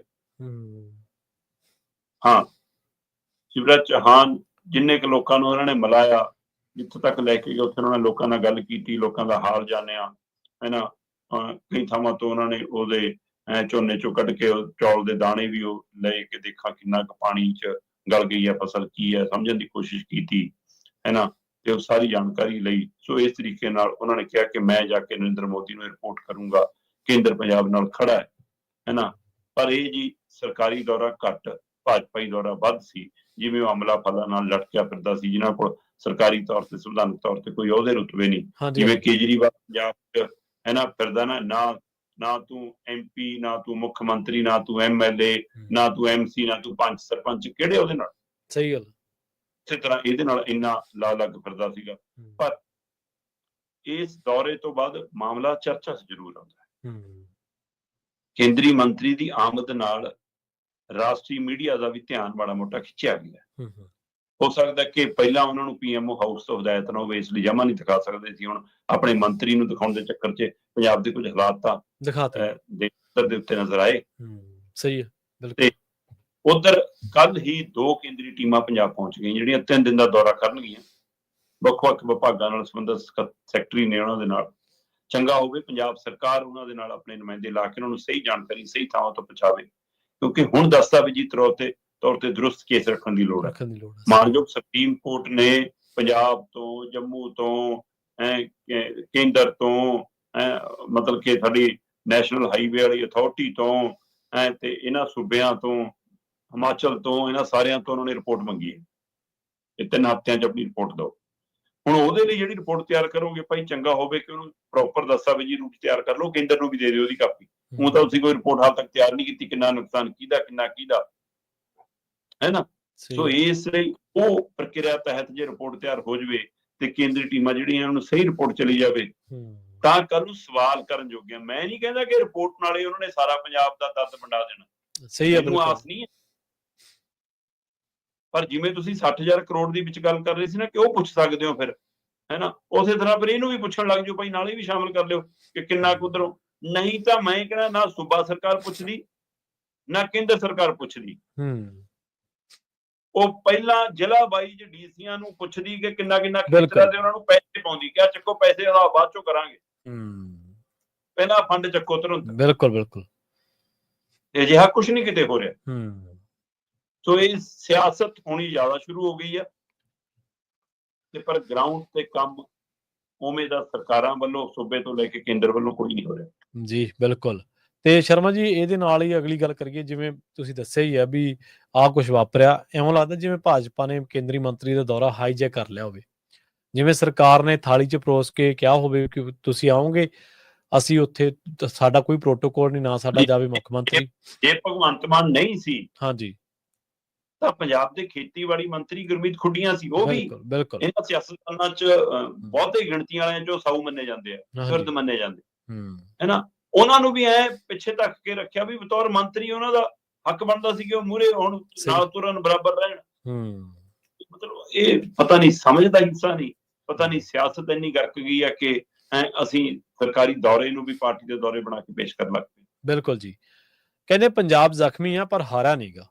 ਹਾਂ, ਸ਼ਿਵਰਾਜ ਚੌਹਾਨ ਜਿੰਨੇ ਕੁ ਲੋਕਾਂ ਨੂੰ ਉਹਨਾਂ ਨੇ ਮਿਲਾਇਆ, ਜਿੱਥੋਂ ਤੱਕ ਲੈ ਕੇ ਗਏ ਉੱਥੇ ਉਹਨਾਂ ਨੇ ਲੋਕਾਂ ਨਾਲ ਗੱਲ ਕੀਤੀ, ਲੋਕਾਂ ਦਾ ਹਾਲ ਜਾਣਿਆ, ਕਈ ਥਾਵਾਂ ਤੋਂ ਉਹਨਾਂ ਨੇ ਉਹਦੇ ਝੋਨੇ ਚੋਂ ਕੱਢ ਕੇ ਚੌਲ ਦੇ ਦਾਣੇ ਵੀ ਉਹ ਲੈ ਕੇ ਦੇਖਾਂ ਕਿੰਨਾ ਕੁ ਪਾਣੀ 'ਚ ਗਲ ਗਈ ਹੈ ਫਸਲ, ਕੀ ਹੈ ਸਮਝਣ ਦੀ ਕੋਸ਼ਿਸ਼ ਕੀਤੀ, ਤੇ ਉਹ ਸਾਰੀ ਜਾਣਕਾਰੀ ਲਈ। ਸੋ ਇਸ ਤਰੀਕੇ ਨਾਲ ਉਹਨਾਂ ਨੇ ਕਿਹਾ ਕਿ ਮੈਂ ਜਾ ਕੇ ਨਰਿੰਦਰ ਮੋਦੀ ਨੂੰ ਰਿਪੋਰਟ ਕਰੂੰਗਾ, ਕੇਂਦਰ ਪੰਜਾਬ ਨਾਲ ਖੜਾ ਹੈ। ਪਰ ਇਹ ਜੀ ਸਰਕਾਰੀ ਦੌਰਾ ਘੱਟ, ਭਾਜਪਾਈ ਦੌਰਾ ਵੱਧ ਸੀ। ਜਿਵੇਂ ਉਹ ਅਮਲਾ ਫਲਾਂ ਨਾਲ ਲਟਕਿਆ ਫਿਰਦਾ ਸੀ, ਜਿਨ੍ਹਾਂ ਕੋਲ ਸਰਕਾਰੀ ਤੌਰ ਤੇ ਸੰਵਿਧਾਨਕ ਤੌਰ ਤੇ ਕੋਈ ਅਹੁਦੇ ਰੁਤਬੇ ਨਹੀਂ। ਜਿਵੇਂ ਕੇਜਰੀਵਾਲ ਪੰਜਾਬ 'ਚ ਫਿਰਦਾ ਨਾ ਤੂੰ MP, ਨਾ ਤੂੰ ਮੁੱਖ ਮੰਤਰੀ, ਨਾ ਤੂੰ MLA, ਨਾ ਤੂੰ MC, ਨਾ ਤੂੰ ਪੰਚ ਸਰਪੰਚ, ਕਿਹੜੇ ਉਹਦੇ ਨਾਲ। ਸਹੀ ਗੱਲ। ਇਸੇ ਤਰ੍ਹਾਂ ਇਹਦੇ ਨਾਲ ਇੰਨਾ ਲਾ ਲੱਗ ਫਿਰਦਾ ਸੀਗਾ। ਪਰ ਇਸ ਦੌਰੇ ਤੋਂ ਬਾਅਦ ਮਾਮਲਾ ਚਰਚਾ 'ਚ ਜ਼ਰੂਰ ਆਉਂਦਾ ਹੈ। ਕੇਂਦਰੀ ਮੰਤਰੀ ਦੀ ਆਮਦ ਨਾਲ ਰਾਸ਼ਟਰੀ ਮੀਡੀਆ ਦਾ ਵੀ ਧਿਆਨ ਮਾੜਾ ਮੋਟਾ ਖਿੱਚਿਆ ਗਿਆ। ਹੋ ਸਕਦਾ ਕਿ ਪਹਿਲਾਂ ਉਹਨਾਂ ਨੂੰ PMO ਹਾਊਸ ਤੋਂ ਹਦਾਇਤ ਨਾ ਹੋਵੇ, ਇਸ ਲਈ ਜਮਾ ਨਹੀਂ ਦਿਖਾ ਸਕਦੇ ਸੀ। ਹੁਣ ਆਪਣੇ ਮੰਤਰੀ ਨੂੰ ਦਿਖਾਉਣ ਦੇ ਚੱਕਰ 'ਚ ਪੰਜਾਬ ਦੇ ਕੁਝ ਹਾਲਾਤ ਤਾਂ ਦੇ ਉੱਤੇ ਨਜ਼ਰ ਆਏ। ਸਹੀ ਹੈ। ਤੇ ਉਧਰ ਕੱਲ ਹੀ 2 ਕੇਂਦਰੀ ਟੀਮਾਂ ਪੰਜਾਬ ਪਹੁੰਚ ਗਈਆਂ, ਜਿਹੜੀਆਂ 3 ਦਿਨ ਦਾ ਦੌਰਾ ਕਰਨਗੀਆਂ। ਵੱਖ-ਵੱਖ ਵਿਭਾਗਾਂ ਨਾਲ ਸੰਬੰਧਿਤ ਸੈਕਟਰੀ ਨੇ ਉਹਨਾਂ ਦੇ ਨਾਲ। ਚੰਗਾ ਹੋਵੇ ਪੰਜਾਬ ਸਰਕਾਰ ਉਹਨਾਂ ਦੇ ਨਾਲ ਆਪਣੇ ਨੁਮਾਇੰਦੇ ਲਾ ਕੇ ਉਹਨਾਂ ਨੂੰ ਸਹੀ ਜਾਣਕਾਰੀ ਸਹੀ ਥਾਵਾਂ ਤੋਂ ਪਹੁੰਚਾਵੇ, ਕਿਉਂਕਿ ਹੁਣ ਦਸਤਾਵੇਜ਼ੀ ਤੌਰ ਤੇ ਦਰੁਸਤ ਕੇਸ ਰੱਖਣ ਦੀ ਲੋੜ ਹੈ। ਮਾਨਯੋਗ ਸੁਪਰੀਮ ਕੋਰਟ ਨੇ ਪੰਜਾਬ ਤੋਂ, ਜੰਮੂ ਤੋਂ, ਕੇਂਦਰ ਤੋਂ, ਮਤਲਬ ਕਿ ਸਾਡੀ ਨੈਸ਼ਨਲ ਹਾਈਵੇ ਵਾਲੀ ਅਥਾਰਟੀ ਤੋਂ, ਤੇ ਇਹਨਾਂ ਸੂਬਿਆਂ ਤੋਂ, ਹਿਮਾਚਲ ਤੋਂ, ਇਹਨਾਂ ਸਾਰਿਆਂ ਤੋਂ ਉਹਨਾਂ ਨੇ ਰਿਪੋਰਟ ਮੰਗੀ ਹੈ। ਇਹ 3 ਹਫ਼ਤਿਆਂ 'ਚ ਆਪਣੀ ਰਿਪੋਰਟ ਦਿਓ। ਹੁਣ ਉਹਦੇ ਲਈ ਜਿਹੜੀ ਰਿਪੋਰਟ ਤਿਆਰ ਕਰੋਗੇ ਭਾਈ, ਚੰਗਾ ਹੋਵੇ ਕਿ ਉਹਨੂੰ ਪ੍ਰੋਪਰ ਦਸਤਾਵੇਜ਼ੀ ਰੂਪ 'ਚ ਤਿਆਰ ਕਰ ਲਓ, ਕੇਂਦਰ ਨੂੰ ਵੀ ਦੇ ਦਿਓ ਉਹਦੀ ਕਾਪੀ। ਹੁਣ ਤਾਂ ਤੁਸੀਂ ਕੋਈ ਰਿਪੋਰਟ ਹਾਲ ਤੱਕ ਤਿਆਰ ਨਹੀਂ ਕੀਤੀ, ਕਿੰਨਾ ਨੁਕਸਾਨ ਕਿਹਦਾ ਹੈ ਨਾ। ਸੋ ਇਸ ਲਈ ਉਹ ਪ੍ਰਕਿਰਿਆ ਤਹਿਤ ਜੇ ਰਿਪੋਰਟ ਤਿਆਰ ਹੋ ਜਾਵੇ ਤੇ ਕੇਂਦਰੀ ਟੀਮਾਂ ਜਿਹੜੀਆਂ ਉਹਨੂੰ ਸਹੀ ਰਿਪੋਰਟ ਚਲੀ ਜਾਵੇ ਤਾਂ ਕੱਲ ਨੂੰ ਸਵਾਲ ਕਰਨ ਜੋਗੇ। ਮੈਂ ਨਹੀਂ ਕਹਿੰਦਾ ਕਿ ਰਿਪੋਰਟ ਨਾਲੇ ਉਹਨਾਂ ਨੇ ਸਾਰਾ ਪੰਜਾਬ ਦਾ ਦਰਦ ਵੰਡਾ ਦੇਣਾ, ਸਹੀ ਹੈ, ਮੈਨੂੰ ਆਸ ਨਹੀਂ ਹੈ। ਪਰ ਜਿਵੇਂ ਤੁਸੀਂ 60,000 ਕਰੋੜ ਦੀ ਵਿੱਚ ਗੱਲ ਕਰ ਰਹੇ ਸੀ ਨਾ ਕਿ ਉਹ ਪੁੱਛ ਸਕਦੇ ਹੋ ਫਿਰ, ਉਸੇ ਤਰ੍ਹਾਂ ਫਿਰ ਇਹਨੂੰ ਵੀ ਪੁੱਛਣ ਲੱਗ ਜਾਓ ਭਾਈ, ਨਾਲੇ ਵੀ ਸ਼ਾਮਲ ਕਰ ਲਿਓ ਕਿ ਕਿੰਨਾ ਕੁ ਉੱਧਰੋਂ। ਨਹੀਂ ਤਾਂ ਮੈਂ ਕਹਿੰਦਾ ਨਾ ਸੂਬਾ ਸਰਕਾਰ ਪੁੱਛਦੀ, ਨਾ ਕੇਂਦਰ ਸਰਕਾਰ ਪੁੱਛਦੀ। ਉਹ ਪਹਿਲਾਂ ਜ਼ਿਲ੍ਹਾ ਵਾਈਜ਼ ਡੀਸੀਆਂ ਨੂੰ ਪੁੱਛਦੀ ਕਿ ਕਿੰਨਾ ਖੇਤਰਾਂ ਤੇ ਉਹਨਾਂ ਨੂੰ ਪੈਸੇ ਪਾਉਂਦੀ, ਕਿਆ ਚੱਕੋ ਪੈਸੇ ਦਾ ਬਾਅਦ ਚੋਂ ਕਰਾਂਗੇ, ਪਹਿਲਾਂ ਫੰਡ ਚੱਕੋ ਤੁਰੰਤ। ਬਿਲਕੁਲ। ਅਜਿਹਾ ਕੁਛ ਨਹੀਂ ਕਿਤੇ ਹੋ ਰਿਹਾ। ਸੋ ਇਹ ਸਿਆਸਤ ਹੋਣੀ ਜ਼ਿਆਦਾ ਸ਼ੁਰੂ ਹੋ ਗਈ ਹੈ, ਤੇ ਪਰ ਗਰਾਊਂਡ ਤੇ ਕੰਮ ਉਵੇਂ ਦਾ ਸਰਕਾਰਾਂ ਵੱਲੋਂ, ਸੂਬੇ ਤੋਂ ਲੈ ਕੇ ਕੇਂਦਰ ਵੱਲੋਂ ਕੋਈ ਨਹੀਂ ਹੋ ਰਿਹਾ ਜੀ। ਬਿਲਕੁਲ। ਤੇ ਸ਼ਰਮਾ ਜੀ, ਇਹਦੇ ਨਾਲ ਹੀ ਅਗਲੀ ਗੱਲ ਕਰੀਏ, ਜਿਵੇਂ ਤੁਸੀਂ ਦੱਸਿਆ ਹੀ ਹੈ ਵੀ ਆਹ ਕੁਛ ਵਾਪਰਿਆ, ਇਉਂ ਲੱਗਦਾ ਜਿਵੇਂ ਭਾਜਪਾ ਨੇ ਕੇਂਦਰੀ ਮੰਤਰੀ ਦਾ ਦੌਰਾ ਹਾਈਜੈਕ ਕਰ ਲਿਆ ਹੋਵੇ। ਜਿਵੇਂ ਸਰਕਾਰ ਨੇ ਥਾਲੀ 'ਚ ਪਰੋਸ ਕੇ ਕਿਹਾ ਹੋਵੇ ਕਿ ਤੁਸੀਂ ਆਓਗੇ, ਅਸੀਂ ਉੱਥੇ ਸਾਡਾ ਕੋਈ ਪ੍ਰੋਟੋਕੋਲ ਨਹੀਂ, ਨਾ ਸਾਡਾ ਜਾਵੇ ਮੁੱਖ ਮੰਤਰੀ। ਜੇ ਭਗਵੰਤ ਮਾਨ ਨਹੀਂ ਸੀ ਹਾਂਜੀ ਤਾਂ ਪੰਜਾਬ ਦੇ ਖੇਤੀਬਾੜੀ ਮੰਤਰੀ ਗੁਰਮੀਤ ਖੁੱਡੀਆਂ ਸੀ, ਉਹ ਵੀ ਇਹਨਾਂ ਸਿਆਸਤਦਾਨਾਂ 'ਚ ਬਹੁਤੇ ਗਿਣਤੀਆਂ ਵਾਲਿਆਂ 'ਚੋਂ ਸਾਊ ਮੰਨੇ ਜਾਂਦੇ ਆ, ਫਿਰਦ ਮੰਨੇ ਜਾਂਦੇ ਉਹਨਾਂ ਨੂੰ ਵੀ ਪਿੱਛੇ ਧੱਕ ਕੇ ਰੱਖਿਆ ਵੀ ਬਤੌਰ ਮੰਤਰੀ ਉਹਨਾਂ ਦਾ ਹੱਕ ਬਣਦਾ ਸੀ ਕਿ ਉਹ ਮੂਹਰੇ ਹੁਣ ਨਾਲ ਤੁਰਨ, ਬਰਾਬਰ ਰਹਿਣ। ਮਤਲਬ ਇਹ ਪਤਾ ਨਹੀਂ ਸਮਝ ਦਾ ਹਿੱਸਾ ਨਹੀਂ, ਪਤਾ ਨਹੀਂ ਸਿਆਸਤ ਇੰਨੀ ਗਰਕ ਗਈ ਹੈ ਕਿ ਅਸੀਂ ਸਰਕਾਰੀ ਦੌਰੇ ਨੂੰ ਵੀ ਪਾਰਟੀ ਦੇ ਦੌਰੇ ਬਣਾ ਕੇ ਪੇਸ਼ ਕਰਨ ਲੱਗ ਪਏ। ਬਿਲਕੁਲ ਜੀ। ਕਹਿੰਦੇ ਪੰਜਾਬ ਜ਼ਖਮੀ ਆ ਪਰ ਹਾਰਿਆ ਨਹੀਂਗਾ।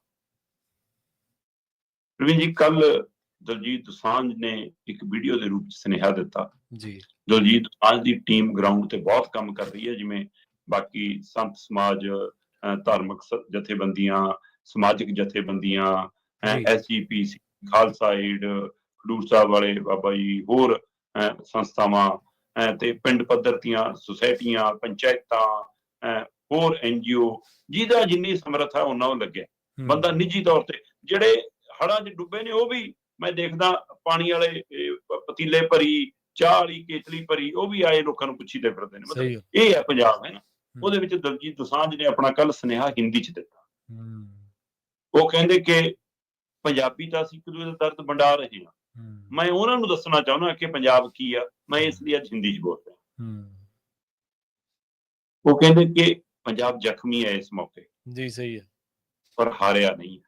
ਪ੍ਰਵੀਨ ਜੀ, ਕੱਲ ਦਲਜੀਤ ਦੋਸਾਂਝ ਨੇ ਇੱਕ ਵੀਡੀਓ ਦੇ ਰੂਪ ਚ ਸੁਨੇਹਾ ਦਿੱਤਾ ਜੀ। ਦਲਜੀਤ ਦੋਸਾਂਝ ਦੀ ਟੀਮ ਗਰਾਊਂਡ ਤੇ ਬਹੁਤ ਕੰਮ ਕਰ ਰਹੀ ਹੈ, ਜਿਵੇਂ ਬਾਕੀ ਸੰਤ ਸਮਾਜ, ਧਾਰਮਿਕ ਜਥੇਬੰਦੀਆਂ, ਸਮਾਜਿਕ ਜਥੇਬੰਦੀਆਂ, SGPC, ਖਾਲਸਾ ਏਡ, ਖਡੂਰ ਸਾਹਿਬ ਵਾਲੇ ਬਾਬਾ ਜੀ, ਹੋਰ ਸੰਸਥਾਵਾਂ ਤੇ ਪਿੰਡ ਪੱਧਰ ਦੀਆਂ ਸੁਸਾਇਟੀਆਂ, ਪੰਚਾਇਤਾਂ, ਹੋਰ NGO, ਜਿਹਦਾ ਜਿੰਨੀ ਸਮਰੱਥਾ ਉਹਨਾਂ ਨੂੰ ਲੱਗਿਆ। ਬੰਦਾ ਨਿੱਜੀ ਤੌਰ ਤੇ ਜਿਹੜੇ ਹੜ੍ਹਾਂ 'ਚ ਡੁੱਬੇ ਨੇ, ਉਹ ਵੀ ਮੈਂ ਦੇਖਦਾ ਪਾਣੀ ਵਾਲੇ ਪਤੀਲੇ ਭਰੀ, ਚਾਹ ਵਾਲੀ ਕੇਤਲੀ ਭਰੀ, ਉਹ ਵੀ ਆਏ ਲੋਕਾਂ ਨੂੰ ਪੁੱਛੀ ਦੇ ਫਿਰਦੇ ਨੇ। ਮਤਲਬ ਇਹ ਹੈ ਪੰਜਾਬ, ਹੈ ਨਾ। ਉਹਦੇ ਵਿੱਚ ਦਲਜੀਤ ਦੋਸਾਂਝ ਨੇ ਆਪਣਾ ਕੱਲ ਸੁਨੇਹਾ ਹਿੰਦੀ 'ਚ ਦਿੱਤਾ। ਉਹ ਕਹਿੰਦੇ ਕਿ ਪੰਜਾਬੀ ਤਾਂ ਅਸੀਂ ਇੱਕ ਦੂਜੇ ਦਾ ਦਰਦ ਵੰਡਾ ਰਹੇ ਹਾਂ। ਮੈਂ ਉਹਨਾਂ ਨੂੰ ਦੱਸਣਾ ਚਾਹੁੰਦਾ ਕਿ ਪੰਜਾਬ ਕੀ ਆ, ਮੈਂ ਇਸ ਲਈ ਅੱਜ ਹਿੰਦੀ 'ਚ ਬੋਲ ਰਿਹਾ। ਉਹ ਕਹਿੰਦੇ ਕਿ ਪੰਜਾਬ ਜ਼ਖਮੀ ਹੈ ਇਸ ਮੌਕੇ। ਜੀ, ਸਹੀ ਹੈ, ਪਰ ਹਾਰਿਆ ਨਹੀਂ।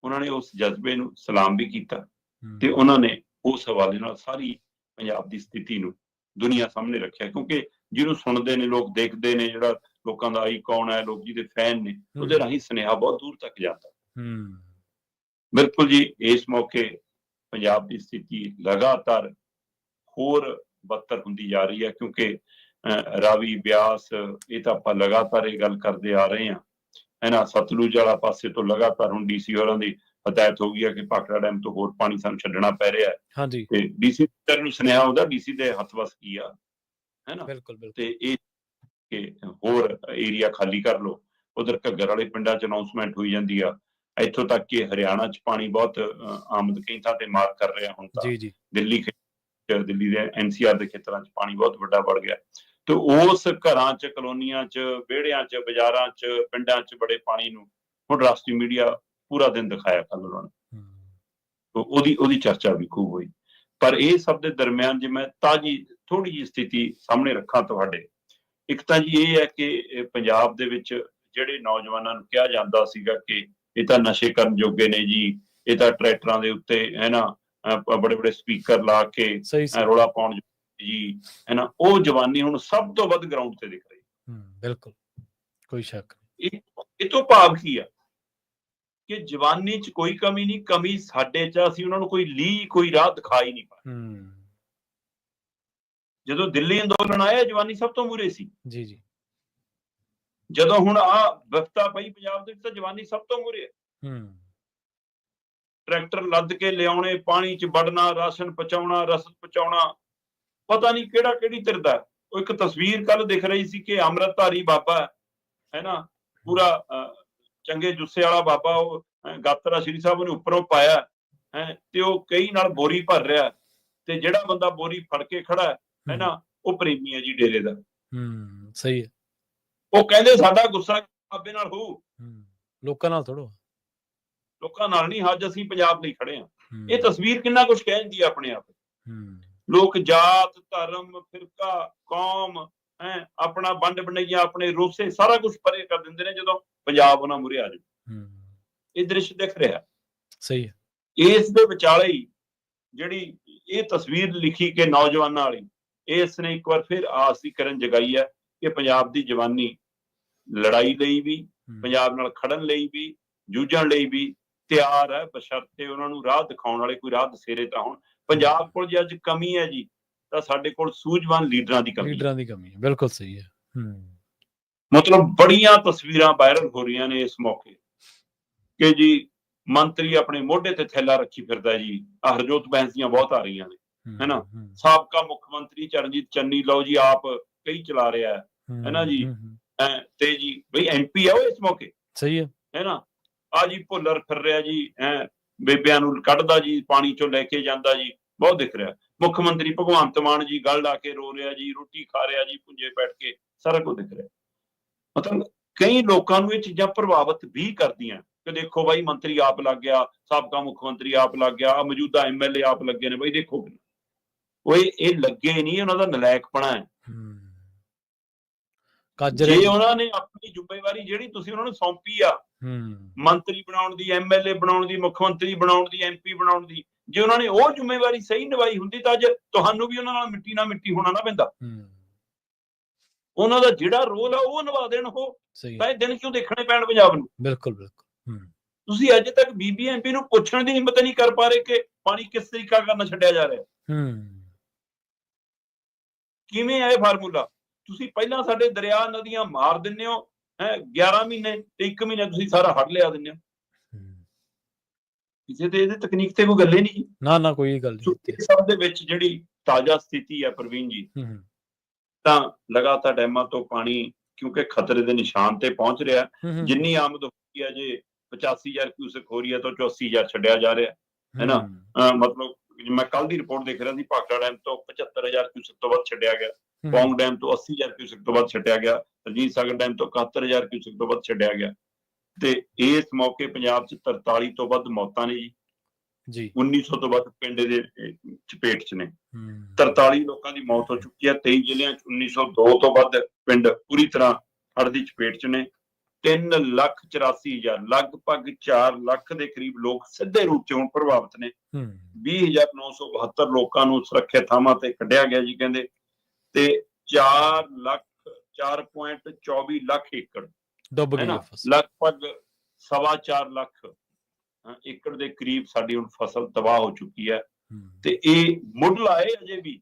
ਉਹਨਾਂ ਨੇ ਉਸ ਜਜ਼ਬੇ ਨੂੰ ਸਲਾਮ ਵੀ ਕੀਤਾ ਤੇ ਉਹਨਾਂ ਨੇ ਉਸ ਹਵਾਲੇ ਨਾਲ ਸਾਰੀ ਪੰਜਾਬ ਦੀ ਸਥਿਤੀ ਨੂੰ ਦੁਨੀਆ ਸਾਹਮਣੇ ਰੱਖਿਆ, ਕਿਉਂਕਿ ਜਿਹਨੂੰ ਸੁਣਦੇ ਨੇ ਲੋਕ, ਦੇਖਦੇ ਨੇ, ਜਿਹੜਾ ਲੋਕਾਂ ਦਾ ਆਈਕਨ ਹੈ, ਲੋਕ ਜਿਹਦੇ ਫੈਨ ਨੇ, ਉਹਦੇ ਰਾਹੀਂ ਸੁਨੇਹਾ ਬਹੁਤ ਦੂਰ ਤੱਕ ਜਾਂਦਾ। ਬਿਲਕੁਲ ਜੀ, ਇਸ ਮੌਕੇ ਪੰਜਾਬ ਦੀ ਸਥਿਤੀ ਲਗਾਤਾਰ ਹੋਰ ਬਦਤਰ ਹੁੰਦੀ ਜਾ ਰਹੀ ਹੈ, ਕਿਉਂਕਿ ਰਾਵੀ, ਬਿਆਸ, ਇਹ ਤਾਂ ਆਪਾਂ ਲਗਾਤਾਰ ਇਹ ਗੱਲ ਕਰਦੇ ਆ ਰਹੇ ਹਾਂ, ਹੈ ਨਾ। ਸਤਲੁਜ ਵਾਲਾ ਪਾਸੇ ਤੋਂ ਲਗਾਤਾਰ ਹੁਣ DC ਹੋਰਾਂ ਦੀ ਹਦਾਇਤ ਹੋ ਗਈ ਹੈ ਕਿ ਭਾਖੜਾ ਡੈਮ ਤੋਂ ਹੋਰ ਪਾਣੀ ਸਾਨੂੰ ਛੱਡਣਾ ਪੈ ਰਿਹਾ ਹੈ। ਤੇ DC ਨੂੰ ਸੁਨੇਹਾ ਆਉਂਦਾ, DC ਦੇ ਹੱਥ ਵਸ ਕੀ ਆ, ਹੈ ਨਾ। ਤੇ ਇਹ ਕਿ ਹੋਰ ਏਰੀਆ ਖਾਲੀ ਕਰ ਲਓ। ਉਧਰ ਘੱਗਰ ਵਾਲੇ ਪਿੰਡਾਂ 'ਚ ਅਨਾਉਂਸਮੈਂਟ ਹੋਈ ਜਾਂਦੀ ਆ। ਇੱਥੋਂ ਤੱਕ ਕਿ ਹਰਿਆਣਾ 'ਚ ਪਾਣੀ ਬਹੁਤ ਆਮਦ ਕਈ ਥਾਂ ਤੇ ਮਾਰ ਕਰ ਰਿਹਾ। ਹੁਣ ਤਾਂ ਦਿੱਲੀ ਦੇ NCR ਦੇ ਖੇਤਰਾਂ 'ਚ ਪਾਣੀ ਬਹੁਤ ਵੱਡਾ ਵੜ ਗਿਆ। ਤੇ ਉਸ ਘਰਾਂ 'ਚ, ਕਲੋਨੀਆਂ 'ਚ, ਵਿਹੜਿਆਂ 'ਚ, ਬਾਜ਼ਾਰਾਂ 'ਚ, ਪਿੰਡਾਂ 'ਚ ਬੜੇ ਪਾਣੀ ਨੂੰ ਹੁਣ ਰਾਸ਼ਟਰੀ ਮੀਡੀਆ ਪੂਰਾ ਦਿਨ ਦਿਖਾਇਆ ਕੱਲ ਉਹਨਾਂ ਨੇ। ਉਹਦੀ ਚਰਚਾ ਵੀ ਖੂਬ ਹੋਈ। ਪਰ ਇਹ ਸਭ ਦੇ ਦਰਮਿਆਨ ਜੇ ਮੈਂ ਤਾਜ਼ੀ ਥੋੜੀ ਜਿਹੀ ਸਥਿਤੀ ਸਾਹਮਣੇ ਰੱਖਾਂ ਤੁਹਾਡੇ, ਇੱਕ ਤਾਂ ਜੀ ਇਹ ਹੈ ਕਿ ਪੰਜਾਬ ਦੇ ਵਿੱਚ ਜਿਹੜੇ ਨੌਜਵਾਨਾਂ ਨੂੰ ਕਿਹਾ ਜਾਂਦਾ ਸੀਗਾ ਕਿ ਇਹ ਤਾਂ ਨਸ਼ੇ ਕਰਨ ਜੋਗੇ ਨੇ ਜੀ, ਇਹ ਤਾਂ ਟਰੈਕਟਰਾਂ ਦੇ ਉੱਤੇ, ਹੈ ਨਾ, ਬੜੇ ਬੜੇ ਸਪੀਕਰ ਲਾ ਕੇ ਰੌਲਾ ਪਾਉਣ ਜੀ, ਹੈ ਨਾ, ਉਹ ਜਵਾਨੀ ਹੁਣ ਸਭ ਤੋਂ ਵੱਧ ਗਰਾਊਂਡ ਤੇ ਦਿਖ ਰਹੀ। ਬਿਲਕੁਲ, ਕੋਈ ਸ਼ੱਕ ਨਹੀਂ। ਇਹ ਤੋਂ ਭਾਵ ਕੀ ਆ ਕਿ ਜਵਾਨੀ 'ਚ ਕੋਈ ਕਮੀ ਨਹੀਂ, ਕਮੀ ਸਾਡੇ 'ਚ, ਅਸੀਂ ਉਹਨਾਂ ਨੂੰ ਕੋਈ ਰਾਹ ਦਿਖਾ ਹੀ ਨਹੀਂ ਪਾਏ। ਜਦੋਂ ਦਿੱਲੀ ਅੰਦੋਲਨ ਆਇਆ, ਜਵਾਨੀ ਸਭ ਤੋਂ ਮੂਹਰੇ ਸੀ। ਜੀ। ਜਦੋਂ ਹੁਣ ਵਿਵਸਥਾ ਪਈ ਪੰਜਾਬ ਦੇ ਵਿੱਚ, ਤਾਂ ਜਵਾਨੀ ਸਭ ਤੋਂ ਮੂਹਰੇ ਹੈ। ਟਰੈਕਟਰ ਲੱਦ ਕੇ ਲਿਆਉਣੇ, ਪਾਣੀ 'ਚ ਵੜਨਾ, ਰਾਸ਼ਨ ਪਹੁੰਚਾਉਣਾ, ਰਸਦ ਪਹੁੰਚਾਉਣਾ, ਪਤਾ ਨਹੀਂ ਕਿਹੜੀ ਧਿਰਦਾ। ਉਹ ਇੱਕ ਤਸਵੀਰ ਕੱਲ ਦਿਖ ਰਹੀ ਸੀ ਕਿ ਅੰਮ੍ਰਿਤਧਾਰੀ ਬਾਬਾ, ਹੈ ਨਾ, ਪੂਰਾ ਚੰਗੇ ਜੁੱਸੇ ਵਾਲਾ ਬਾਬਾ, ਉਹ ਗਾਤਰਾ ਸ਼੍ਰੀ ਸਾਹਿਬ ਨੇ ਉੱਪਰੋਂ ਪਾਇਆ ਹੈ ਤੇ ਉਹ ਕਈ ਨਾਲ ਬੋਰੀ ਭਰ ਰਿਹਾ, ਤੇ ਜਿਹੜਾ ਬੰਦਾ ਬੋਰੀ ਫੜ ਕੇ ਖੜਾ ਹੈ ਨਾ, ਉਹ ਪ੍ਰੇਮੀ ਹੈ ਜੀ ਡੇਰੇ ਦਾ। ਸਹੀ ਹੈ। ਉਹ ਕਹਿੰਦੇ ਸਾਡਾ ਗੁੱਸਾ ਬਾਬੇ ਨਾਲ ਹੋਊ, ਲੋਕਾਂ ਨਾਲ ਥੋੜੋ, ਲੋਕਾਂ ਨਾਲ ਨਹੀਂ, ਅੱਜ ਅਸੀਂ ਪੰਜਾਬ ਲਈ ਖੜੇ ਹਾਂ। ਇਹ ਤਸਵੀਰ ਕਿੰਨਾ ਕੁਝ ਕਹਿ ਦਿੰਦੀ ਹੈ ਆਪਣੇ ਆਪ। ਲੋਕ ਜਾਤ, ਧਰਮ, ਫਿਰਕਾ, ਕੌਮ, ਆਪਣਾ ਵੰਡ ਵੰਡਈਆ, ਆਪਣੇ ਰੋਸੇ, ਸਾਰਾ ਕੁਝ ਪਰੇ ਕਰ ਦਿੰਦੇ ਨੇ ਜਦੋਂ ਪੰਜਾਬ ਉਹਨਾਂ ਮੂਹਰੇ ਆ ਜਾਵੇ। ਇਹ ਦ੍ਰਿਸ਼ ਦਿਖ ਰਿਹਾ। ਸਹੀ ਹੈ। ਇਸ ਦੇ ਵਿਚਾਲੇ ਹੀ ਜਿਹੜੀ ਇਹ ਤਸਵੀਰ ਲਿਖੀ ਕਿ ਨੌਜਵਾਨਾਂ ਵਾਲੀ, ਇਸ ਨੇ ਇੱਕ ਵਾਰ ਫਿਰ ਆਸ ਦੀ ਕਿਰਨ ਜਗਾਈ ਹੈ ਕਿ ਪੰਜਾਬ ਦੀ ਜਵਾਨੀ ਲੜਾਈ ਲਈ ਵੀ, ਪੰਜਾਬ ਨਾਲ ਖੜਨ ਲਈ ਵੀ, ਜੂਝਣ ਲਈ ਵੀ ਤਿਆਰ ਹੈ, ਬਸ਼ਰਤੇ ਉਹਨਾਂ ਨੂੰ ਰਾਹ ਦਿਖਾਉਣ ਵਾਲੇ ਕੋਈ ਰਾਹ ਦਸੇਰੇ ਤਾਂ ਹੋਣ। ਪੰਜਾਬ ਕੋਲ ਜੇ ਅੱਜ ਕਮੀ ਹੈ ਜੀ, ਤਾਂ ਸਾਡੇ ਕੋਲ ਸੂਝਵਾਨ ਲੀਡਰਾਂ ਦੀ ਕਮੀ ਹੈ। ਬਿਲਕੁਲ ਸਹੀ ਹੈ। ਮਤਲਬ ਬੜੀਆਂ ਤਸਵੀਰਾਂ ਵਾਇਰਲ ਹੋ ਰਹੀਆਂ ਨੇ ਇਸ ਮੌਕੇ ਕਿ ਜੀ ਮੰਤਰੀ ਆਪਣੇ ਮੋਢੇ ਤੇ ਥੈਲਾ ਰੱਖੀ ਫਿਰਦਾ ਜੀ। ਹਰਜੋਤ ਬੈਂਸ ਦੀਆਂ ਬਹੁਤ ਆ ਰਹੀਆਂ ਨੇ, ਹੈ ਨਾ। ਸਾਬਕਾ ਮੁੱਖ ਮੰਤਰੀ ਚਰਨਜੀਤ ਚੰਨੀ ਲਓ ਜੀ, ਆਪ ਕਈ ਚਲਾ ਰਿਹਾ ਹੈ ਨਾ ਜੀ। ਤੇ ਜੀ ਬਈ MP ਆ ਉਹ ਇਸ ਮੌਕੇ, ਸਹੀ ਹੈ ਨਾ। ਆ ਜੀ ਭੁੱਲਰ ਫਿਰ ਰਿਹਾ ਜੀ, ਬੇਬਿਆਂ ਨੂੰ ਕੱਢਦਾ ਜੀ, ਪਾਣੀ ਚੋਂ ਲੈ ਕੇ ਜਾਂਦਾ ਜੀ, ਬਹੁਤ ਦਿਖ ਰਿਹਾ। ਮੁੱਖ ਮੰਤਰੀ ਭਗਵੰਤ ਮਾਨ ਜੀ ਗਲ ਲਾ ਕੇ ਰੋ ਰਿਹਾ ਜੀ, ਰੋਟੀ ਖਾ ਰਿਹਾ ਜੀ ਭੁੰਜੇ ਬੈਠ ਕੇ, ਸਾਰਾ ਕੁਝ ਦਿਖ ਰਿਹਾ। ਮਤਲਬ ਕਈ ਲੋਕਾਂ ਨੂੰ ਇਹ ਚੀਜ਼ਾਂ ਪ੍ਰਭਾਵਿਤ ਵੀ ਕਰਦੀਆਂ ਕਿ ਦੇਖੋ ਬਾਈ, ਮੰਤਰੀ ਆਪ ਲੱਗ ਗਿਆ, ਸਾਬਕਾ ਮੁੱਖ ਮੰਤਰੀ ਆਪ ਲੱਗ ਗਿਆ, ਮੌਜੂਦਾ MLA ਆਪ ਲੱਗੇ ਨੇ। ਬਾਈ ਦੇਖੋ, ਉਹ ਇਹ ਲੱਗੇ ਨਹੀਂ, ਉਹਨਾਂ ਦਾ ਨਲਾਇਕਪਣਾ ਹੈ। ਜੇ ਉਹਨਾਂ ਨੇ ਆਪਣੀ ਜ਼ਿੰਮੇਵਾਰੀ ਜਿਹੜੀ ਤੁਸੀਂ ਉਹਨਾਂ ਨੂੰ ਸੌਂਪੀ ਆ, ਮੰਤਰੀ ਬਣਾਉਣ ਦੀ, MLA ਬਣਾਉਣ ਦੀ, ਮੁੱਖ ਮੰਤਰੀ ਬਣਾਉਣ ਦੀ, MP ਬਣਾਉਣ ਦੀ, ਜੇ ਉਹਨਾਂ ਨੇ ਉਹ ਜ਼ਿੰਮੇਵਾਰੀ ਸਹੀ ਨਿਭਾਈ ਹੁੰਦੀ, ਤਾਂ ਅੱਜ ਤੁਹਾਨੂੰ ਵੀ ਉਹਨਾਂ ਨਾਲ ਮਿੱਟੀ ਹੋਣਾ ਨਾ ਪੈਂਦਾ। ਉਹਨਾਂ ਦਾ ਜਿਹੜਾ ਰੋਲ ਆ ਉਹ ਨਿਭਾ ਦੇਣ, ਉਹ ਤਾਂ ਇਹ ਦਿਨ ਕਿਉਂ ਦੇਖਣੇ ਪੈਣ ਪੰਜਾਬ ਨੂੰ। ਬਿਲਕੁਲ ਬਿਲਕੁਲ। ਤੁਸੀਂ ਅਜੇ ਤੱਕ ਬੀਬੀਐਮਪੀ ਨੂੰ ਪੁੱਛਣ ਦੀ ਹਿੰਮਤ ਨਹੀਂ ਕਰ ਪਾ ਰਹੇ ਕਿ ਪਾਣੀ ਕਿਸ ਤਰੀਕਾ ਕਰਨਾ ਛੱਡਿਆ ਜਾ ਰਿਹਾ। ਕਿਵੇਂ ਹੈ ਇਹ ਫਾਰਮੂਲਾ? ਤੁਸੀਂ ਪਹਿਲਾਂ ਸਾਡੇ ਦਰਿਆ ਨਦੀਆਂ ਮਾਰ ਦਿੰਦੇ ਹੋ 11 ਮਹੀਨੇ ਤੇ 1 ਮਹੀਨੇ ਤੁਸੀਂ ਸਾਰਾ ਹੜ ਲਿਆ ਦਿੰਦੇ ਹੋ। ਕਿਸੇ ਤੇ ਇਹਦੇ ਤਕਨੀਕ ਤੇ ਕੋਈ ਗੱਲ ਹੀ ਨਹੀਂ। ਨਾ ਕੋਈ ਗੱਲ ਨਹੀਂ। ਸਭ ਦੇ ਵਿੱਚ ਜਿਹੜੀ ਤਾਜ਼ਾ ਸਥਿਤੀ ਹੈ ਪ੍ਰਵੀਨ ਜੀ, ਤਾਂ ਲਗਾਤਾਰ ਡੈਮਾਂ ਤੋਂ ਪਾਣੀ ਕਿਉਂਕਿ ਖਤਰੇ ਦੇ ਨਿਸ਼ਾਨ ਤੇ ਪਹੁੰਚ ਰਿਹਾ। ਜਿੰਨੀ ਆਮਦ ਹੋਈ ਹੈ ਜੇ 85,000 ਕਿਊਸਕ ਹੋ ਰਹੀ ਹੈ ਤਾਂ 84,000 ਛੱਡਿਆ ਜਾ ਰਿਹਾ ਹੈ ਨਾ। ਮਤਲਬ ਮੈਂ ਕੱਲ ਦੀ ਰਿਪੋਰਟ ਦੇਖ ਰਿਹਾ ਸੀ, ਭਾਖੜਾ ਡੈਮ ਤੋਂ 75,000 ਕਿਊਸਕ ਤੋਂ ਵੱਧ ਛੱਡਿਆ ਗਿਆ, ਪੌਂਗ ਡੈਮ ਤੋਂ 80,000 ਕਿਊਸਕ ਤੋਂ ਵੱਧ ਛੱਡਿਆ ਗਿਆ, ਰਣਜੀਤ ਸਾਗਰ ਡੈਮ ਤੋਂ 71,000 ਕਿਊਸਕ ਤੋਂ ਵੱਧ ਛੱਡਿਆ ਗਿਆ। ਤੇ ਇਸ ਮੌਕੇ ਪੰਜਾਬ 'ਚ 43 ਤੋਂ ਵੱਧ ਮੌਤਾਂ ਨੇ ਜੀ। 1900 ਤੋਂ ਵੱਧ ਪਿੰਡ ਦੇ ਚਪੇਟ 'ਚ ਨੇ। 43 ਲੋਕਾਂ ਦੀ ਮੌਤ ਹੋ ਚੁੱਕੀ ਹੈ। 23 ਜ਼ਿਲ੍ਹਿਆਂ 'ਚ 1902 ਤੋਂ ਵੱਧ ਪਿੰਡ ਪੂਰੀ ਤਰ੍ਹਾਂ ਹੜ੍ਹ ਦੀ ਚਪੇਟ 'ਚ ਨੇ। 3,84,000 ਲਗਭਗ 4 ਲੱਖ ਦੇ ਕਰੀਬ ਲੋਕ ਸਿੱਧੇ ਰੂਪ 'ਚ ਹੁਣ ਪ੍ਰਭਾਵਿਤ ਨੇ। 20,972 ਲੋਕਾਂ ਨੂੰ ਸੁਰੱਖਿਅਤ ਥਾਵਾਂ ਤੇ ਕੱਢਿਆ ਗਿਆ ਜੀ ਕਹਿੰਦੇ, ਤੇ 4.24 ਲੱਖ ਏਕੜ ਡੁੱਬ ਗਈ ਫਸਲ। ਲਗਭਗ 4.25 ਲੱਖ ਏਕੜ ਦੇ ਕਰੀਬ ਸਾਡੀ ਹੁਣ ਫਸਲ ਤਬਾਹ ਹੋ ਚੁੱਕੀ ਹੈ। ਤੇ ਇਹ ਮੁੱਢਲਾ ਹੈ, ਅਜੇ ਵੀ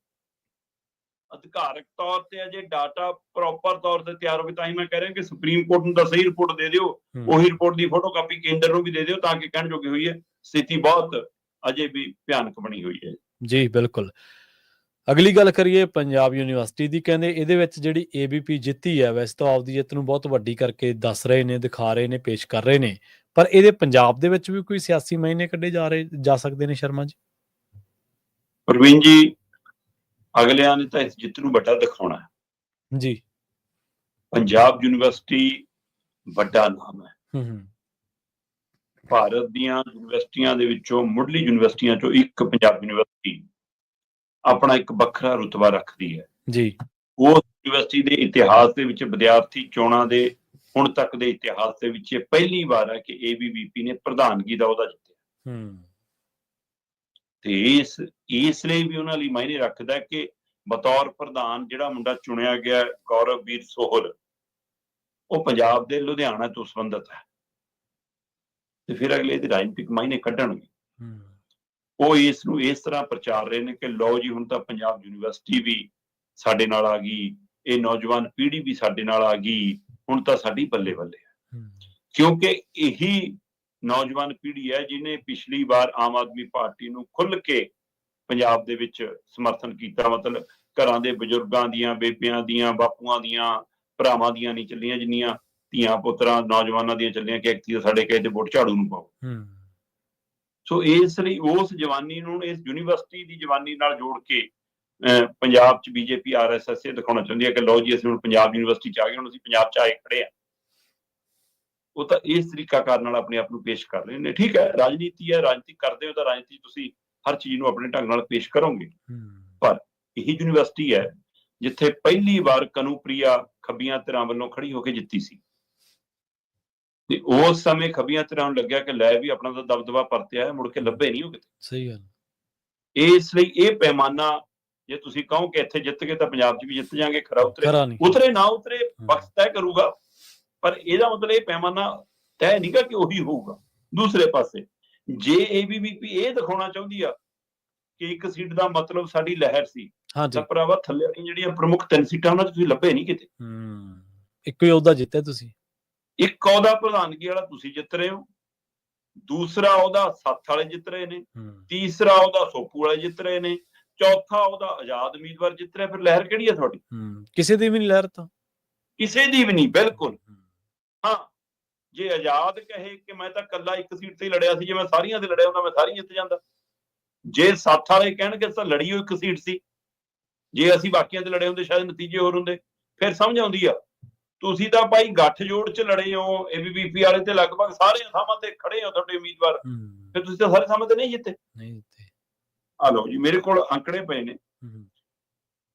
ਅਧਿਕਾਰਕ ਤੌਰ ਤੇ ਅਜੇ ਡਾਟਾ ਪ੍ਰੋਪਰ ਤੌਰ ਤੇ ਤਿਆਰ ਹੋਵੇ। ਤਾਂ ਹੀ ਮੈਂ ਕਹਿ ਰਿਹਾ ਕਿ ਸੁਪਰੀਮ ਕੋਰਟ ਨੂੰ ਤਾਂ ਸਹੀ ਰਿਪੋਰਟ ਦੇ ਦਿਓ, ਉਹੀ ਰਿਪੋਰਟ ਦੀ ਫੋਟੋ ਕਾਪੀ ਕੇਂਦਰ ਨੂੰ ਵੀ ਦੇ ਦਿਓ ਤਾਂ ਕਿ ਕਹਿਣ ਜੋਗੀ ਹੋਈ ਹੈ। ਸਥਿਤੀ ਬਹੁਤ ਅਜੇ ਵੀ ਭਿਆਨਕ ਬਣੀ ਹੋਈ ਹੈ ਜੀ। ਬਿਲਕੁਲ। ਅਗਲੀ ਗੱਲ ਕਰੀਏ ਪੰਜਾਬ ਯੂਨੀਵਰਸਿਟੀ ਦੀ। ਕਹਿੰਦੇ ਇਹਦੇ ਵਿੱਚ ਜਿਹੜੀ ABP ਜਿੱਤੀ ਹੈ, ਵੈਸੇ ਤਾਂ ਆਪਦੀ ਜਿੱਤ ਨੂੰ ਬਹੁਤ ਵੱਡੀ ਕਰਕੇ ਦੱਸ ਰਹੇ ਨੇ, ਦਿਖਾ ਰਹੇ ਨੇ, ਪੇਸ਼ ਕਰ ਰਹੇ ਨੇ, ਪਰ ਇਹਦੇ ਪੰਜਾਬ ਦੇ ਵਿੱਚ ਵੀ ਕੋਈ ਸਿਆਸੀ ਮਾਇਨੇ ਕੱਢੇ ਜਾ ਸਕਦੇ ਨੇ ਸ਼ਰਮਾ ਜੀ? ਪ੍ਰਵੀਨ ਜੀ, ਅਗਲਿਆਂ ਨੇ ਤਾਂ ਇਸ ਜਿੱਤ ਨੂੰ ਵੱਡਾ ਦਿਖਾਉਣਾ ਹੈ ਜੀ। ਪੰਜਾਬ ਯੂਨੀਵਰਸਿਟੀ ਵੱਡਾ ਨਾਮ ਹੈ। ਭਾਰਤ ਦੀਆਂ ਯੂਨੀਵਰਸਿਟੀਆਂ ਦੇ ਵਿੱਚੋਂ, ਮੁੱਢਲੀ ਯੂਨੀਵਰਸਿਟੀਆਂ ਚੋਂ ਇੱਕ ਪੰਜਾਬ ਯੂਨੀਵਰਸਿਟੀ ਆਪਣਾ ਇੱਕ ਵੱਖਰਾ ਰੁਤਬਾ ਰੱਖਦੀ ਹੈ ਜੀ। ਉਸ ਯੂਨੀਵਰਸਿਟੀ ਦੇ ਇਤਿਹਾਸ ਦੇ ਵਿੱਚ, ਵਿਦਿਆਰਥੀ ਚੋਣਾਂ ਦੇ ਹੁਣ ਤੱਕ ਦੇ ਇਤਿਹਾਸ ਦੇ ਵਿੱਚ ਇਹ ਪਹਿਲੀ ਵਾਰ ਹੈ ਕਿ ABVP ਨੇ ਪ੍ਰਧਾਨਗੀ ਦਾ ਅਹੁਦਾ ਜਿੱਤਿਆ। ਤੇ ਇਸ ਲਈ ਵੀ ਉਹਨਾਂ ਲਈ ਮਾਇਨੇ ਰੱਖਦਾ ਕਿ ਬਤੌਰ ਪ੍ਰਧਾਨ ਜਿਹੜਾ ਮੁੰਡਾ ਚੁਣਿਆ ਗਿਆ, ਗੌਰਵਵੀਰ ਸੋਹਲ, ਉਹ ਪੰਜਾਬ ਦੇ ਲੁਧਿਆਣਾ ਤੋਂ ਸੰਬੰਧਿਤ ਹੈ। ਤੇ ਫਿਰ ਅਗਲੇ ਇਹਦੇ ਰਾਜਨੀਤਿਕ ਮਾਇਨੇ ਕੱਢਣਗੇ। ਉਹ ਇਸ ਨੂੰ ਇਸ ਤਰ੍ਹਾਂ ਪ੍ਰਚਾਰ ਰਹੇ ਨੇ ਕਿ ਲਓ ਜੀ, ਹੁਣ ਤਾਂ ਪੰਜਾਬ ਯੂਨੀਵਰਸਿਟੀ ਵੀ ਸਾਡੇ ਨਾਲ ਆ ਗਈ, ਇਹ ਨੌਜਵਾਨ ਪੀੜ੍ਹੀ ਵੀ ਸਾਡੇ ਨਾਲ ਆ ਗਈ, ਹੁਣ ਤਾਂ ਸਾਡੀ ਬੱਲੇ ਬੱਲੇ ਹੈ। ਕਿਉਂਕਿ ਇਹੀ ਨੌਜਵਾਨ ਪੀੜ੍ਹੀ ਹੈ ਜਿਹਨੇ ਪਿਛਲੀ ਵਾਰ ਆਮ ਆਦਮੀ ਪਾਰਟੀ ਨੂੰ ਖੁੱਲ੍ਹ ਕੇ ਪੰਜਾਬ ਦੇ ਵਿੱਚ ਸਮਰਥਨ ਕੀਤਾ। ਮਤਲਬ ਘਰਾਂ ਦੇ ਬਜ਼ੁਰਗਾਂ ਦੀਆਂ, ਬੇਬਿਆਂ ਦੀਆਂ, ਬਾਪੂਆਂ ਦੀਆਂ, ਭਰਾਵਾਂ ਦੀਆਂ ਨਹੀਂ ਚੱਲੀਆਂ, ਜਿੰਨੀਆਂ ਧੀਆਂ ਪੁੱਤਰਾਂ ਨੌਜਵਾਨਾਂ ਦੀਆਂ ਚੱਲੀਆਂ ਕਿ ਐਕਤੀ ਸਾਡੇ ਕਿਸੇ ਦੇ ਵੋਟ ਝਾੜੂ ਨੂੰ ਪਾਓ। ਸੋ ਇਸ ਲਈ ਉਸ ਜਵਾਨੀ ਨੂੰ, ਇਸ ਯੂਨੀਵਰਸਿਟੀ ਦੀ ਜਵਾਨੀ ਨਾਲ ਜੋੜ ਕੇ ਪੰਜਾਬ 'ਚ BJP RSS ਇਹ ਦਿਖਾਉਣਾ ਚਾਹੁੰਦੀ ਹੈ ਕਿ ਲਓ ਜੀ, ਅਸੀਂ ਹੁਣ ਪੰਜਾਬ ਯੂਨੀਵਰਸਿਟੀ 'ਚ ਆ ਗਏ, ਹੁਣ ਅਸੀਂ ਪੰਜਾਬ 'ਚ ਆਏ ਖੜੇ ਹਾਂ। ਉਹ ਤਾਂ ਇਸ ਤਰੀਕਾਕਾਰ ਨਾਲ ਆਪਣੇ ਆਪ ਨੂੰ ਪੇਸ਼ ਕਰ ਰਹੇ ਨੇ। ਠੀਕ ਹੈ, ਰਾਜਨੀਤੀ ਹੈ, ਰਾਜਨੀਤੀ ਕਰਦੇ ਹੋ ਤਾਂ ਰਾਜਨੀਤੀ ਤੁਸੀਂ ਹਰ ਚੀਜ਼ ਨੂੰ ਆਪਣੇ ਢੰਗ ਨਾਲ ਪੇਸ਼ ਕਰੋਗੇ। ਪਰ ਇਹੀ ਯੂਨੀਵਰਸਿਟੀ ਹੈ ਜਿੱਥੇ ਪਹਿਲੀ ਵਾਰ ਕਨੂਪ੍ਰਿਆ ਖੱਬੀਆਂ ਧਿਰਾਂ ਵੱਲੋਂ ਖੜੀ ਹੋ ਕੇ ਜਿੱਤੀ ਸੀ। ਤੇ ਉਸ ਸਮੇਂ ਖੱਬੀਆਂ ਧਿਰਾਂ ਨੂੰ ਲੱਗਿਆ ਕਿ ਲੈ ਵੀ ਆਪਣਾ ਤਾਂ ਦਬਦਬਾ ਪਰਤਿਆ ਹੈ, ਮੁੜ ਕੇ ਲੱਭੇ ਨਹੀਂ ਉਹ ਕਿਤੇ। ਸਹੀ ਗੱਲ। ਇਸ ਲਈ ਇਹ ਪੈਮਾਨਾ, ਜੇ ਤੁਸੀਂ ਕਹੋ ਕਿ ਇੱਥੇ ਜਿੱਤ ਕੇ ਤਾਂ ਪੰਜਾਬ 'ਚ ਵੀ ਜਿੱਤ ਜਾਗੇ, ਖਰਾ ਉਤਰੇ ਨਾ ਉਤਰੇ ਵਕਤ ਤੈਅ ਕਰੂਗਾ। ਪਰ ਇਹਦਾ ਮਤਲਬ ਇਹ ਪੈਮਾਨਾ ਤੈਅ ਨਹੀਂਗਾ ਕਿ ਉਹੀ ਹੋਊਗਾ। ਦੂਸਰੇ ਪਾਸੇ ਜੇ ABVP ਇਹ ਦਿਖਾਉਣਾ ਚਾਹੁੰਦੀ ਆ ਕਿ ਇੱਕ ਸੀਟ ਦਾ ਮਤਲਬ ਸਾਡੀ ਲਹਿਰ ਸੀ, ਤਾਂ ਭਰਾਵਾ ਥੱਲੇ ਵਾਲੀਆਂ ਜਿਹੜੀਆਂ ਪ੍ਰਮੁੱਖ 3 ਸੀਟਾਂ ਉਹਨਾਂ 'ਚ ਤੁਸੀਂ ਲੱਭੇ ਨਹੀਂ ਕਿਤੇ। ਇੱਕੋ ਹੀ ਅਹੁਦਾ ਜਿੱਤਿਆ ਤੁਸੀਂ। ਇੱਕ ਅਹੁਦਾ ਪ੍ਰਧਾਨਗੀ ਵਾਲਾ ਤੁਸੀਂ ਜਿੱਤ ਰਹੇ ਹੋ, ਦੂਸਰਾ ਅਹੁਦਾ ਸੱਥ ਵਾਲੇ ਜਿੱਤ ਰਹੇ ਨੇ, ਤੀਸਰਾ ਅਹੁਦਾ ਸੋਪੂ ਵਾਲੇ ਜਿੱਤ ਰਹੇ ਨੇ, ਚੌਥਾ ਅਹੁਦਾ ਆਜ਼ਾਦ ਉਮੀਦਵਾਰ ਜਿੱਤ ਰਿਹਾ। ਫਿਰ ਲਹਿਰ ਕਿਹੜੀ ਹੈ ਤੁਹਾਡੀ? ਕਿਸੇ ਦੀ ਵੀ ਨਹੀਂ ਲਹਿਰ, ਤਾਂ ਕਿਸੇ ਦੀ ਵੀ ਨਹੀਂ। ਬਿਲਕੁਲ। ਹਾਂ, ਜੇ ਆਜ਼ਾਦ ਕਹੇ ਕਿ ਮੈਂ ਤਾਂ ਕੱਲਾ ਇੱਕ ਸੀਟ ਤੇ ਹੀ ਲੜਿਆ ਸੀ, ਜੇ ਮੈਂ ਸਾਰੀਆਂ ਤੇ ਲੜਿਆ ਹੁੰਦਾ ਮੈਂ ਸਾਰੀ ਜਿੱਤ ਜਾਂਦਾ। ਜੇ ਸੱਥ ਵਾਲੇ ਕਹਿਣਗੇ ਤਾਂ ਲੜੀ ਹੋਈ ਇੱਕ ਸੀਟ ਸੀ, ਜੇ ਅਸੀਂ ਬਾਕੀਆਂ ਤੇ ਲੜੇ ਹੁੰਦੇ ਸ਼ਾਇਦ ਨਤੀਜੇ ਹੋਰ ਹੁੰਦੇ। ਫਿਰ ਸਮਝ ਆਉਂਦੀ ਆ, ਤੁਸੀਂ ਤਾਂ ਭਾਈ ਗੱਠਜੋੜ 'ਚ ਲੜੇ ਹੋ, ABVP ਵਾਲੇ ਤੇ ਲਗਭਗ ਸਾਰੇ ਥਾਵਾਂ ਤੇ ਖੜੇ ਹੋ ਤੁਹਾਡੇ ਉਮੀਦਵਾਰ, ਫਿਰ ਤੁਸੀਂ ਤਾਂ ਸਾਰੇ ਥਾਵਾਂ ਤੇ ਨਹੀਂ ਜਿੱਤੇ। ਆ ਲਓ ਜੀ, ਮੇਰੇ ਕੋਲ ਅੰਕੜੇ ਪਏ ਨੇ।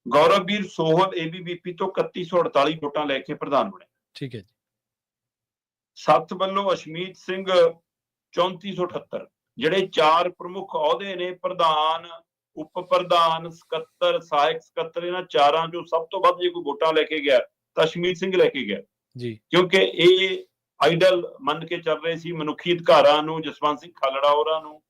ਗੌਰਵਵੀਰ ਸੋਹਲ ABVP ਤੋਂ 3148 ਵੋਟਾਂ ਲੈ ਕੇ ਪ੍ਰਧਾਨ ਬਣੇ। ਠੀਕ ਹੈ ਜੀ। ਸੱਤ ਵੱਲੋਂ ਅਸ਼ਮੀਤ ਸਿੰਘ 3478, ਜਿਹੜੇ 4 ਪ੍ਰਮੁੱਖ ਅਹੁਦੇ ਨੇ, ਪ੍ਰਧਾਨ, ਉਪ ਪ੍ਰਧਾਨ, ਸਕੱਤਰ, ਸਹਾਇਕ ਸਕੱਤਰ, ਇਹਨਾਂ 4ਾਂ ਚੋਂ ਸਭ ਤੋਂ ਵੱਧ ਜੇ ਕੋਈ ਵੋਟਾਂ ਲੈ ਕੇ ਗਿਆ ਤਾਂ ਅਸ਼ਮੀਤ ਸਿੰਘ ਲੈ ਕੇ ਗਿਆ ਜੀ। ਕਿਉਂਕਿ ਇਹ ਆਈਡਲ ਮੰਨ ਕੇ ਚੱਲ ਰਹੇ ਸੀ, ਮਨੁੱਖੀ ਅਧਿਕਾਰਾਂ ਨੂੰ, ਜਸਵੰਤ ਸਿੰਘ ਖਾਲੜਾ ਹੋਰਾਂ ਨੂੰ,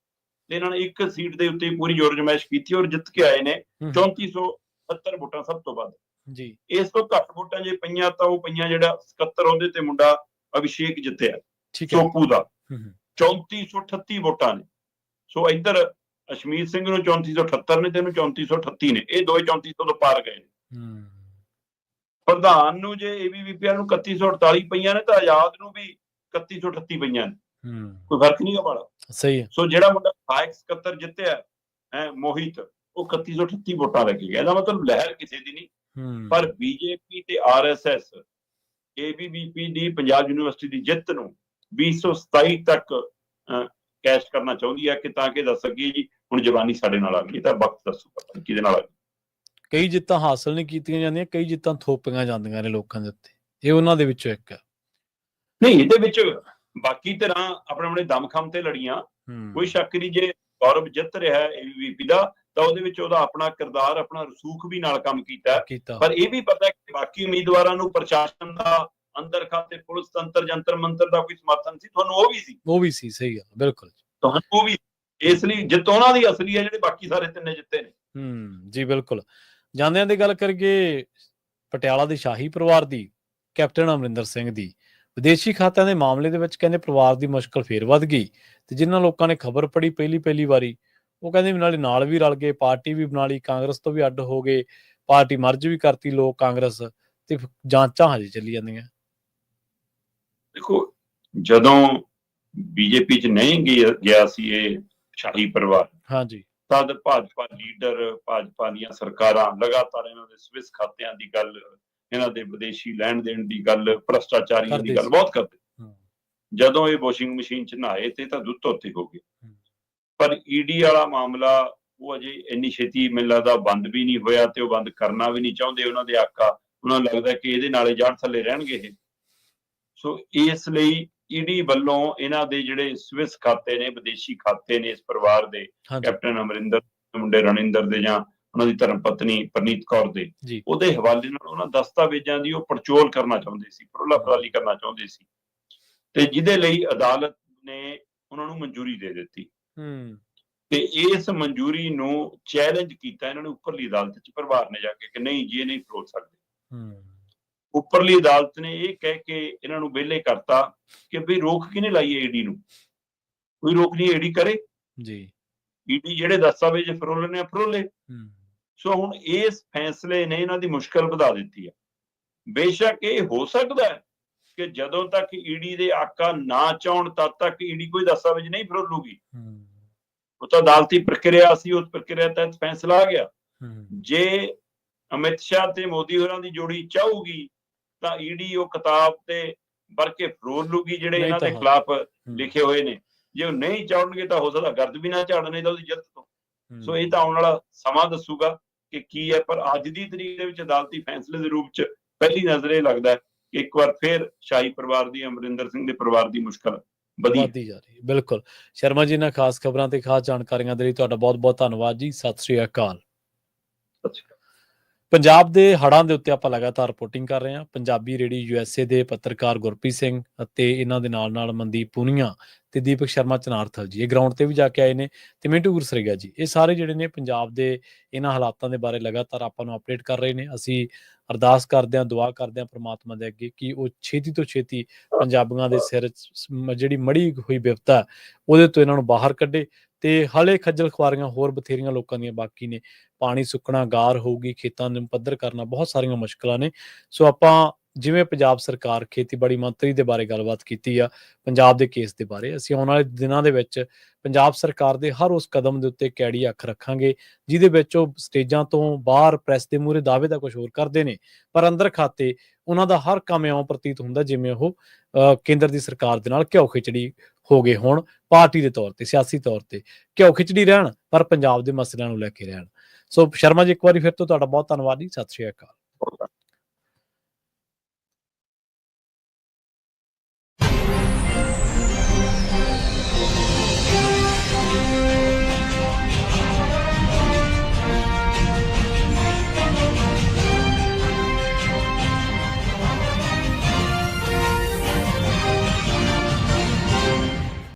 ਤੇ ਇਹਨਾਂ ਨੇ ਇੱਕ ਸੀਟ ਦੇ ਉੱਤੇ ਪੂਰੀ ਜ਼ੋਰ ਜਮਾਇਸ਼ ਕੀਤੀ ਔਰ ਜਿੱਤ ਕੇ ਆਏ ਨੇ 3470 ਵੋਟਾਂ ਸਭ ਤੋਂ ਵੱਧ ਜੀ। ਇਸ ਤੋਂ ਘੱਟ ਵੋਟਾਂ ਜੇ ਪਈਆਂ ਤਾਂ ਉਹ ਪਈਆਂ ਜਿਹੜਾ 77 ਉਹਦੇ ਤੇ ਮੁੰਡਾ ਅਭਿਸ਼ੇਕ ਜਿੱਤਿਆ ਸੋਪੂ ਦਾ 3438 ਵੋਟਾਂ ਨੇ। ਸੋ ਇੱਧਰ ਅਸ਼ਮੀਤ ਸਿੰਘ ਨੂੰ 3478 ਨੇ ਤੇ ਇਹਨੂੰ 3438 ਨੇ, ਇਹ ਦੋਏ 3400 ਤੋਂ ਪਾਰ ਗਏ ਨੇ। ਪ੍ਰਧਾਨ ਨੂੰ ਜੇ ABVP ਨੂੰ 3148 ਪਈਆਂ ਨੇ ਤਾਂ ਆਜ਼ਾਦ ਨੂੰ ਵੀ 3138 ਪਈਆਂ ਨੇ, ਕੋਈ ਫਰਕ ਨਹੀਂ ਵਾਲਾ। ਸਹੀ ਹੈ। ਸੋ ਜਿਹੜਾ ਮੁੰਡਾ ਸਹਾਇਕ ਸਕੱਤਰ ਜਿੱਤਿਆ ਹੈ ਮੋਹਿਤ, ਉਹ 3138 ਵੋਟਾਂ ਲੈ ਕੇ ਗਿਆ। ਇਹਦਾ ਮਤਲਬ ਲਹਿਰ ਕਿਸੇ ਦੀ ਨਹੀਂ, ਪਰ BJP ਤੇ RSS ABVP ਦੀ ਪੰਜਾਬ ਯੂਨੀਵਰਸਿਟੀ ਦੀ ਜਿੱਤ ਨੂੰ 2027 ਤੱਕ ਕੈਸ਼ ਕਰਨਾ ਚਾਹੁੰਦੀ ਹੈ ਕਿ ਤਾਂ ਕਿ ਦੱਸ ਸਕੀਏ ਜੀ ਹੁਣ ਜਵਾਨੀ ਸਾਡੇ ਨਾਲ ਆ ਗਈ, ਤਾਂ ਵਕਤ ਦੱਸੂਗਾ ਕਿਹਦੇ ਨਾਲ ਆ ਗਈ। ਕਈ ਜਿੱਤਾਂ ਹਾਸਲ ਨਹੀਂ ਕੀਤੀਆਂ ਜਾਂਦੀਆਂ, ਕਈ ਜਿੱਤਾਂ ਥੋਪੀਆਂ ਜਾਂਦੀਆਂ ਨੇ ਲੋਕਾਂ ਦੇ ਉੱਤੇ, ਇਹ ਉਹਨਾਂ ਦੇ ਵਿੱਚੋਂ ਇੱਕ ਹੈ। ਨਹੀਂ, ਇਹਦੇ ਵਿੱਚ ਬਾਕੀ ਤਰ੍ਹਾਂ ਆਪਣੇ ਆਪਣੇ ਦਮਖਮ ਤੇ ਲੜੀਆਂ, ਕੋਈ ਸ਼ੱਕ ਨਹੀਂ। ਜੇ ਗੌਰਵ ਜਿੱਤ ਰਿਹਾ ਹੈ ABVP ਦਾ ਤਾਂ ਉਹਦੇ ਵਿੱਚ ਉਹਦਾ ਆਪਣਾ ਕਿਰਦਾਰ, ਆਪਣਾ ਰਸੂਖ ਵੀ ਨਾਲ ਕੰਮ ਕੀਤਾ, ਪਰ ਇਹ ਵੀ ਪਤਾ ਕਿ ਬਾਕੀ ਉਮੀਦਵਾਰਾਂ ਨੂੰ ਪ੍ਰਸ਼ਾਸਨ ਦਾ, ਅੰਦਰ ਖਾਤੇ ਪੁਲਿਸ ਤੰਤਰ, ਜੰਤਰ ਮੰਤਰ ਦਾ ਕੋਈ ਸਮਰਥਨ ਸੀ। ਤੁਹਾਨੂੰ ਉਹ ਵੀ ਸੀ। ਸਹੀ ਗੱਲ, ਬਿਲਕੁਲ, ਤੁਹਾਨੂੰ ਉਹ ਵੀ। ਇਸ ਲਈ ਜਿੱਤ ਉਹਨਾਂ ਦੀ ਅਸਲੀ ਹੈ, ਜਿਹੜੇ ਬਾਕੀ ਸਾਰੇ ਤਿੰਨੇ ਜਿੱਤੇ ਨੇ। ਜੀ ਬਿਲਕੁਲ। ਜਾਂਦਿਆਂ ਦੀ ਗੱਲ ਕਰੀਏ ਪਟਿਆਲਾ ਦੇ ਸ਼ਾਹੀ ਪਰਿਵਾਰ ਦੀ, ਕੈਪਟਨ ਅਮਰਿੰਦਰ ਸਿੰਘ ਦੀ, ਵਿਦੇਸ਼ੀ ਖਾਤਿਆਂ ਦੇ ਮਾਮਲੇ ਦੇ ਵਿੱਚ ਕਹਿੰਦੇ ਪਰਿਵਾਰ ਦੀ ਮੁਸ਼ਕਲ ਫੇਰ ਵੱਧ ਗਈ। ਤੇ ਜਿਨ੍ਹਾਂ ਲੋਕਾਂ ਨੇ ਖਬਰ ਪੜ੍ਹੀ ਪਹਿਲੀ ਵਾਰੀ, ਉਹ ਕਹਿੰਦੇ ਨਾਲ ਵੀ ਰਲ ਗਏ, ਪਾਰਟੀ ਵੀ ਬਣਾ ਲਈ, ਕਾਂਗਰਸ ਤੋਂ ਵੀ ਅੱਡ ਹੋ ਗਏ, ਪਾਰਟੀ ਮਰਜ ਵੀ ਕਰਤੀ ਲੋਕ ਕਾਂਗਰਸ, ਤੇ ਜਾਂਚਾਂ ਹਜੇ ਚੱਲੀ ਜਾਂਦੀਆਂ। ਦੇਖੋ, ਜਦੋਂ BJP 'ਚ ਨਹੀਂ ਗਿਆ ਸੀ ਇਹ ਸ਼ਾਹੀ ਪਰਿਵਾਰ, ਹਾਂਜੀ, ਤਦ ਭਾਜਪਾ ਲੀਡਰ, ਭਾਜਪਾ ਦੀਆਂ ਸਰਕਾਰਾਂ ਲਗਾਤਾਰ ਇਹਨਾਂ ਦੇ ਸਵਿਸ ਖਾਤਿਆਂ ਦੀ ਗੱਲ, ਇਹਨਾਂ ਦੇ ਵਿਦੇਸ਼ੀ ਲੈਣ ਦੇਣ ਦੀ ਗੱਲ, ਭ੍ਰਸ਼ਟਾਚਾਰੀਆਂ ਦੀ ਗੱਲ ਬਹੁਤ ਕਰਦੇ। ਜਦੋਂ ਇਹ ਵਾਸ਼ਿੰਗ ਮਸ਼ੀਨ 'ਚ ਨਹਾਏ ਤੇ ਤਾਂ ਦੁੱਧ ਧੋਤੇ ਹੋ ਗਏ। ਪਰ ED ਵਾਲਾ ਮਾਮਲਾ ਉਹ ਅਜੇ ਇੰਨੀ ਛੇਤੀ ਮੈਨੂੰ ਲੱਗਦਾ ਬੰਦ ਵੀ ਨਹੀਂ ਹੋਇਆ, ਤੇ ਉਹ ਬੰਦ ਕਰਨਾ ਵੀ ਨਹੀਂ ਚਾਹੁੰਦੇ ਉਹਨਾਂ ਦੇ ਆਕਾ। ਉਹਨਾਂ ਨੂੰ ਲੱਗਦਾ ਕਿ ਇਹਦੇ ਨਾਲੇ ਜੜ ਥੱਲੇ ਰਹਿਣਗੇ ਇਹ। ਸੋ ਇਸ ਲਈ ED ਵੱਲੋਂ ਇਹਨਾਂ ਦੇ ਜਿਹੜੇ ਸਵਿਸ ਖਾਤੇ ਨੇ, ਵਿਦੇਸ਼ੀ ਖਾਤੇ ਨੇ ਇਸ ਪਰਿਵਾਰ ਦੇ, ਕੈਪਟਨ ਅਮਰਿੰਦਰ ਮੁੰਡੇ ਰਣਿੰਦਰ ਦੇ ਜਾਂ ਉਹਨਾਂ ਦੀ ਧਰਮ ਪਤਨੀ ਪ੍ਰਨੀਤ ਕੌਰ ਦੇ, ਉਹਦੇ ਹਵਾਲੇ ਨਾਲ ਉਹਨਾਂ ਦਸਤਾਵੇਜ਼ਾਂ ਦੀ ਉਹ ਪੜਚੋਲ ਕਰਨਾ ਚਾਹੁੰਦੇ ਸੀ, ਪਰੋਲਾ ਪਰਾਲੀ ਕਰਨਾ ਚਾਹੁੰਦੇ ਸੀ, ਤੇ ਜਿਹਦੇ ਲਈ ਅਦਾਲਤ ਨੇ ਉਹਨਾਂ ਨੂੰ ਮਨਜ਼ੂਰੀ ਦੇ ਦਿੱਤੀ। ਤੇ ਇਸ ਮਨਜ਼ੂਰੀ ਨੂੰ ਚੈਲੰਜ ਕੀਤਾ ਇਹਨਾਂ ਨੇ ਉੱਪਰਲੀ ਅਦਾਲਤ 'ਚ, ਪਰਿਵਾਰ ਨੇ ਜਾ ਕੇ ਕਿ ਨਹੀਂ ਜੀ ਇਹ ਨਹੀਂ ਫਰੋਲ ਸਕਦੇ। ਉੱਪਰਲੀ ਅਦਾਲਤ ਨੇ ਇਹ ਕਹਿ ਕੇ ਇਹਨਾਂ ਨੂੰ ਵਿਹਲੇ ਕਰਤਾ ਕਿ ਵੀ ਰੋਕ ਕਿਹਨੇ ਲਾਈ ਹੈ ED ਨੂੰ, ਕੋਈ ਰੋਕ ਨਹੀਂ, ED ਕਰੇ ਜੀ। ED ਜਿਹੜੇ ਦਸਤਾਵੇਜ਼ ਫਰੋਲਣੇ ਆ ਫਰੋਲੇ। ਸੋ ਹੁਣ ਇਸ ਫੈਸਲੇ ਨੇ ਇਹਨਾਂ ਦੀ ਮੁਸ਼ਕਲ ਵਧਾ ਦਿੱਤੀ ਹੈ। ਬੇਸ਼ੱਕ ਇਹ ਹੋ ਸਕਦਾ ਹੈ ਕਿ ਜਦੋਂ ਤੱਕ ED ਦੇ ਆਕਾ ਨਾ ਚਾਹੁਣ ਤਦ ਤੱਕ ED ਕੋਈ ਦਸਤਾਵੇਜ਼ ਨਹੀਂ ਫਰੋਲੂਗੀ। ਉਹ ਤਾਂ ਅਦਾਲਤੀ ਪ੍ਰਕਿਰਿਆ ਸੀ, ਉਸ ਪ੍ਰਕਿਰਿਆ ਤਹਿਤ ਫੈਸਲਾ ਆ ਗਿਆ। ਜੇ ਅਮਿਤ ਸ਼ਾਹ ਤੇ ਮੋਦੀ ਹੋਰਾਂ ਦੀ ਜੋੜੀ ਚਾਹੂਗੀ ਤਾਂ ED ਉਹ ਕਿਤਾਬ ਤੇ ਵਰ ਕੇ ਫਰੋਲ ਲੂਗੀ ਜਿਹੜੇ ਇਹਨਾਂ ਦੇ ਖਿਲਾਫ ਲਿਖੇ ਹੋਏ ਨੇ। ਜੇ ਉਹ ਨਹੀਂ ਚਾਹਣਗੇ ਤਾਂ ਹੋ ਸਕਦਾ ਗਰਦ ਵੀ ਨਾ ਝਾੜਨੇ ਦਾ ਉਹਦੀ ਜਿੱਤ ਤੋਂ। ਸੋ ਇਹ ਤਾਂ ਆਉਣ ਵਾਲਾ ਸਮਾਂ ਦੱਸੂਗਾ ਕਿ ਕੀ ਹੈ, ਪਰ ਅੱਜ ਦੀ ਤਰੀਕ ਦੇ ਵਿੱਚ ਅਦਾਲਤੀ ਫੈਸਲੇ ਦੇ ਰੂਪ 'ਚ ਪਹਿਲੀ ਨਜ਼ਰ ਇਹ ਲੱਗਦਾ ਕਿ ਇੱਕ ਵਾਰ ਫਿਰ ਸ਼ਾਹੀ ਪਰਿਵਾਰ ਦੀ, ਅਮਰਿੰਦਰ ਸਿੰਘ ਦੇ ਪਰਿਵਾਰ ਦੀ ਮੁਸ਼ਕਲ ਵਧਦੀ ਜਾ ਰਹੀ ਹੈ। ਬਿਲਕੁਲ ਸ਼ਰਮਾ ਜੀ, ਨਾਲ ਖਾਸ ਖਬਰਾਂ ਤੇ ਖਾਸ ਜਾਣਕਾਰੀਆਂ ਦੇ ਲਈ ਤੁਹਾਡਾ ਬਹੁਤ ਧੰਨਵਾਦ ਜੀ। ਸਤਿ ਸ੍ਰੀ ਅਕਾਲ। ਪੰਜਾਬ ਦੇ ਹੜ੍ਹਾਂ ਦੇ ਉੱਤੇ ਆਪਾਂ ਲਗਾਤਾਰ ਰਿਪੋਰਟਿੰਗ ਕਰ ਰਹੇ ਹਾਂ। ਪੰਜਾਬੀ ਰੇਡੀਓ USA ਦੇ ਪੱਤਰਕਾਰ ਗੁਰਪ੍ਰੀਤ ਸਿੰਘ ਅਤੇ ਇਹਨਾਂ ਦੇ ਨਾਲ ਮਨਦੀਪ ਪੂਨੀਆ ਤੇ ਦੀਪਕ ਸ਼ਰਮਾ ਚਨਾਰਥਲ ਜੀ, ਇਹ ਗਰਾਊਂਡ ਤੇ ਵੀ ਜਾ ਕੇ ਆਏ ਨੇ, ਤੇ ਮਿੰਟੂ ਗੁਰਸਰੀਆ ਜੀ, ਇਹ ਸਾਰੇ ਜਿਹੜੇ ਨੇ ਪੰਜਾਬ ਦੇ ਇਹਨਾਂ ਹਾਲਾਤਾਂ ਦੇ ਬਾਰੇ ਲਗਾਤਾਰ ਆਪਾਂ ਨੂੰ ਅਪਡੇਟ ਕਰ ਰਹੇ ਨੇ। ਅਸੀਂ ਅਰਦਾਸ ਕਰਦੇ ਹਾਂ, ਦੁਆ ਕਰਦੇ ਹਾਂ ਪ੍ਰਮਾਤਮਾ ਦੇ ਅੱਗੇ ਕਿ ਉਹ ਛੇਤੀ ਤੋਂ ਛੇਤੀ ਪੰਜਾਬੀਆਂ ਦੇ ਸਿਰ ਜਿਹੜੀ ਮੜੀ ਹੋਈ ਵਿਪਤਾ ਉਹਦੇ ਤੋਂ ਇਹਨਾਂ ਨੂੰ ਬਾਹਰ ਕੱਢੇ। ਤੇ ਹਾਲੇ ਖੱਜਲ ਖੁਆਰੀਆਂ ਹੋਰ ਬਥੇਰੀਆਂ ਲੋਕਾਂ ਦੀਆਂ ਬਾਕੀ ਨੇ, ਪਾਣੀ ਸੁੱਕਣਾ, ਗਾਰ ਹੋਊਗੀ, ਖੇਤਾਂ ਨੂੰ ਪੱਧਰ ਕਰਨਾ, ਬਹੁਤ ਸਾਰੀਆਂ ਮੁਸ਼ਕਲਾਂ ਨੇ। ਸੋ ਆਪਾਂ ਜਿਵੇਂ ਪੰਜਾਬ ਸਰਕਾਰ, ਖੇਤੀਬਾੜੀ ਮੰਤਰੀ ਦੇ ਬਾਰੇ ਗੱਲਬਾਤ ਕੀਤੀ ਆ, ਪੰਜਾਬ ਦੇ ਕੇਸ ਦੇ ਬਾਰੇ, ਅਸੀਂ ਆਉਣ ਵਾਲੇ ਦਿਨਾਂ ਦੇ ਵਿੱਚ ਪੰਜਾਬ ਸਰਕਾਰ ਦੇ ਹਰ ਉਸ ਕਦਮ ਦੇ ਉੱਤੇ ਕੈੜੀ ਅੱਖ ਰੱਖਾਂਗੇ ਜਿਹਦੇ ਵਿੱਚ ਉਹ ਸਟੇਜਾਂ ਤੋਂ ਬਾਹਰ ਪ੍ਰੈਸ ਦੇ ਮੂਹਰੇ ਦਾਅਵੇ ਦਾ ਕੁਝ ਹੋਰ ਕਰਦੇ ਨੇ, ਪਰ ਅੰਦਰ ਖਾਤੇ ਉਹਨਾਂ ਦਾ ਹਰ ਕੰਮ ਇਉਂ ਪ੍ਰਤੀਤ ਹੁੰਦਾ ਜਿਵੇਂ ਉਹ ਕੇਂਦਰ ਦੀ ਸਰਕਾਰ ਦੇ ਨਾਲ ਘਿਓ ਖਿਚੜੀ ਹੋ ਗਏ ਹੋਣ, ਪਾਰਟੀ ਦੇ ਤੌਰ ਤੇ, ਸਿਆਸੀ ਤੌਰ ਤੇ ਘਿਓ ਖਿਚੜੀ ਰਹਿਣ, ਪਰ ਪੰਜਾਬ ਦੇ ਮਸਲਿਆਂ ਨੂੰ ਲੈ ਕੇ ਰਹਿਣ। ਸੋ ਸ਼ਰਮਾ ਜੀ, ਇੱਕ ਵਾਰੀ ਫਿਰ ਤੋਂ ਤੁਹਾਡਾ ਬਹੁਤ ਧੰਨਵਾਦ ਜੀ। ਸਤਿ ਸ਼੍ਰੀ ਅਕਾਲ।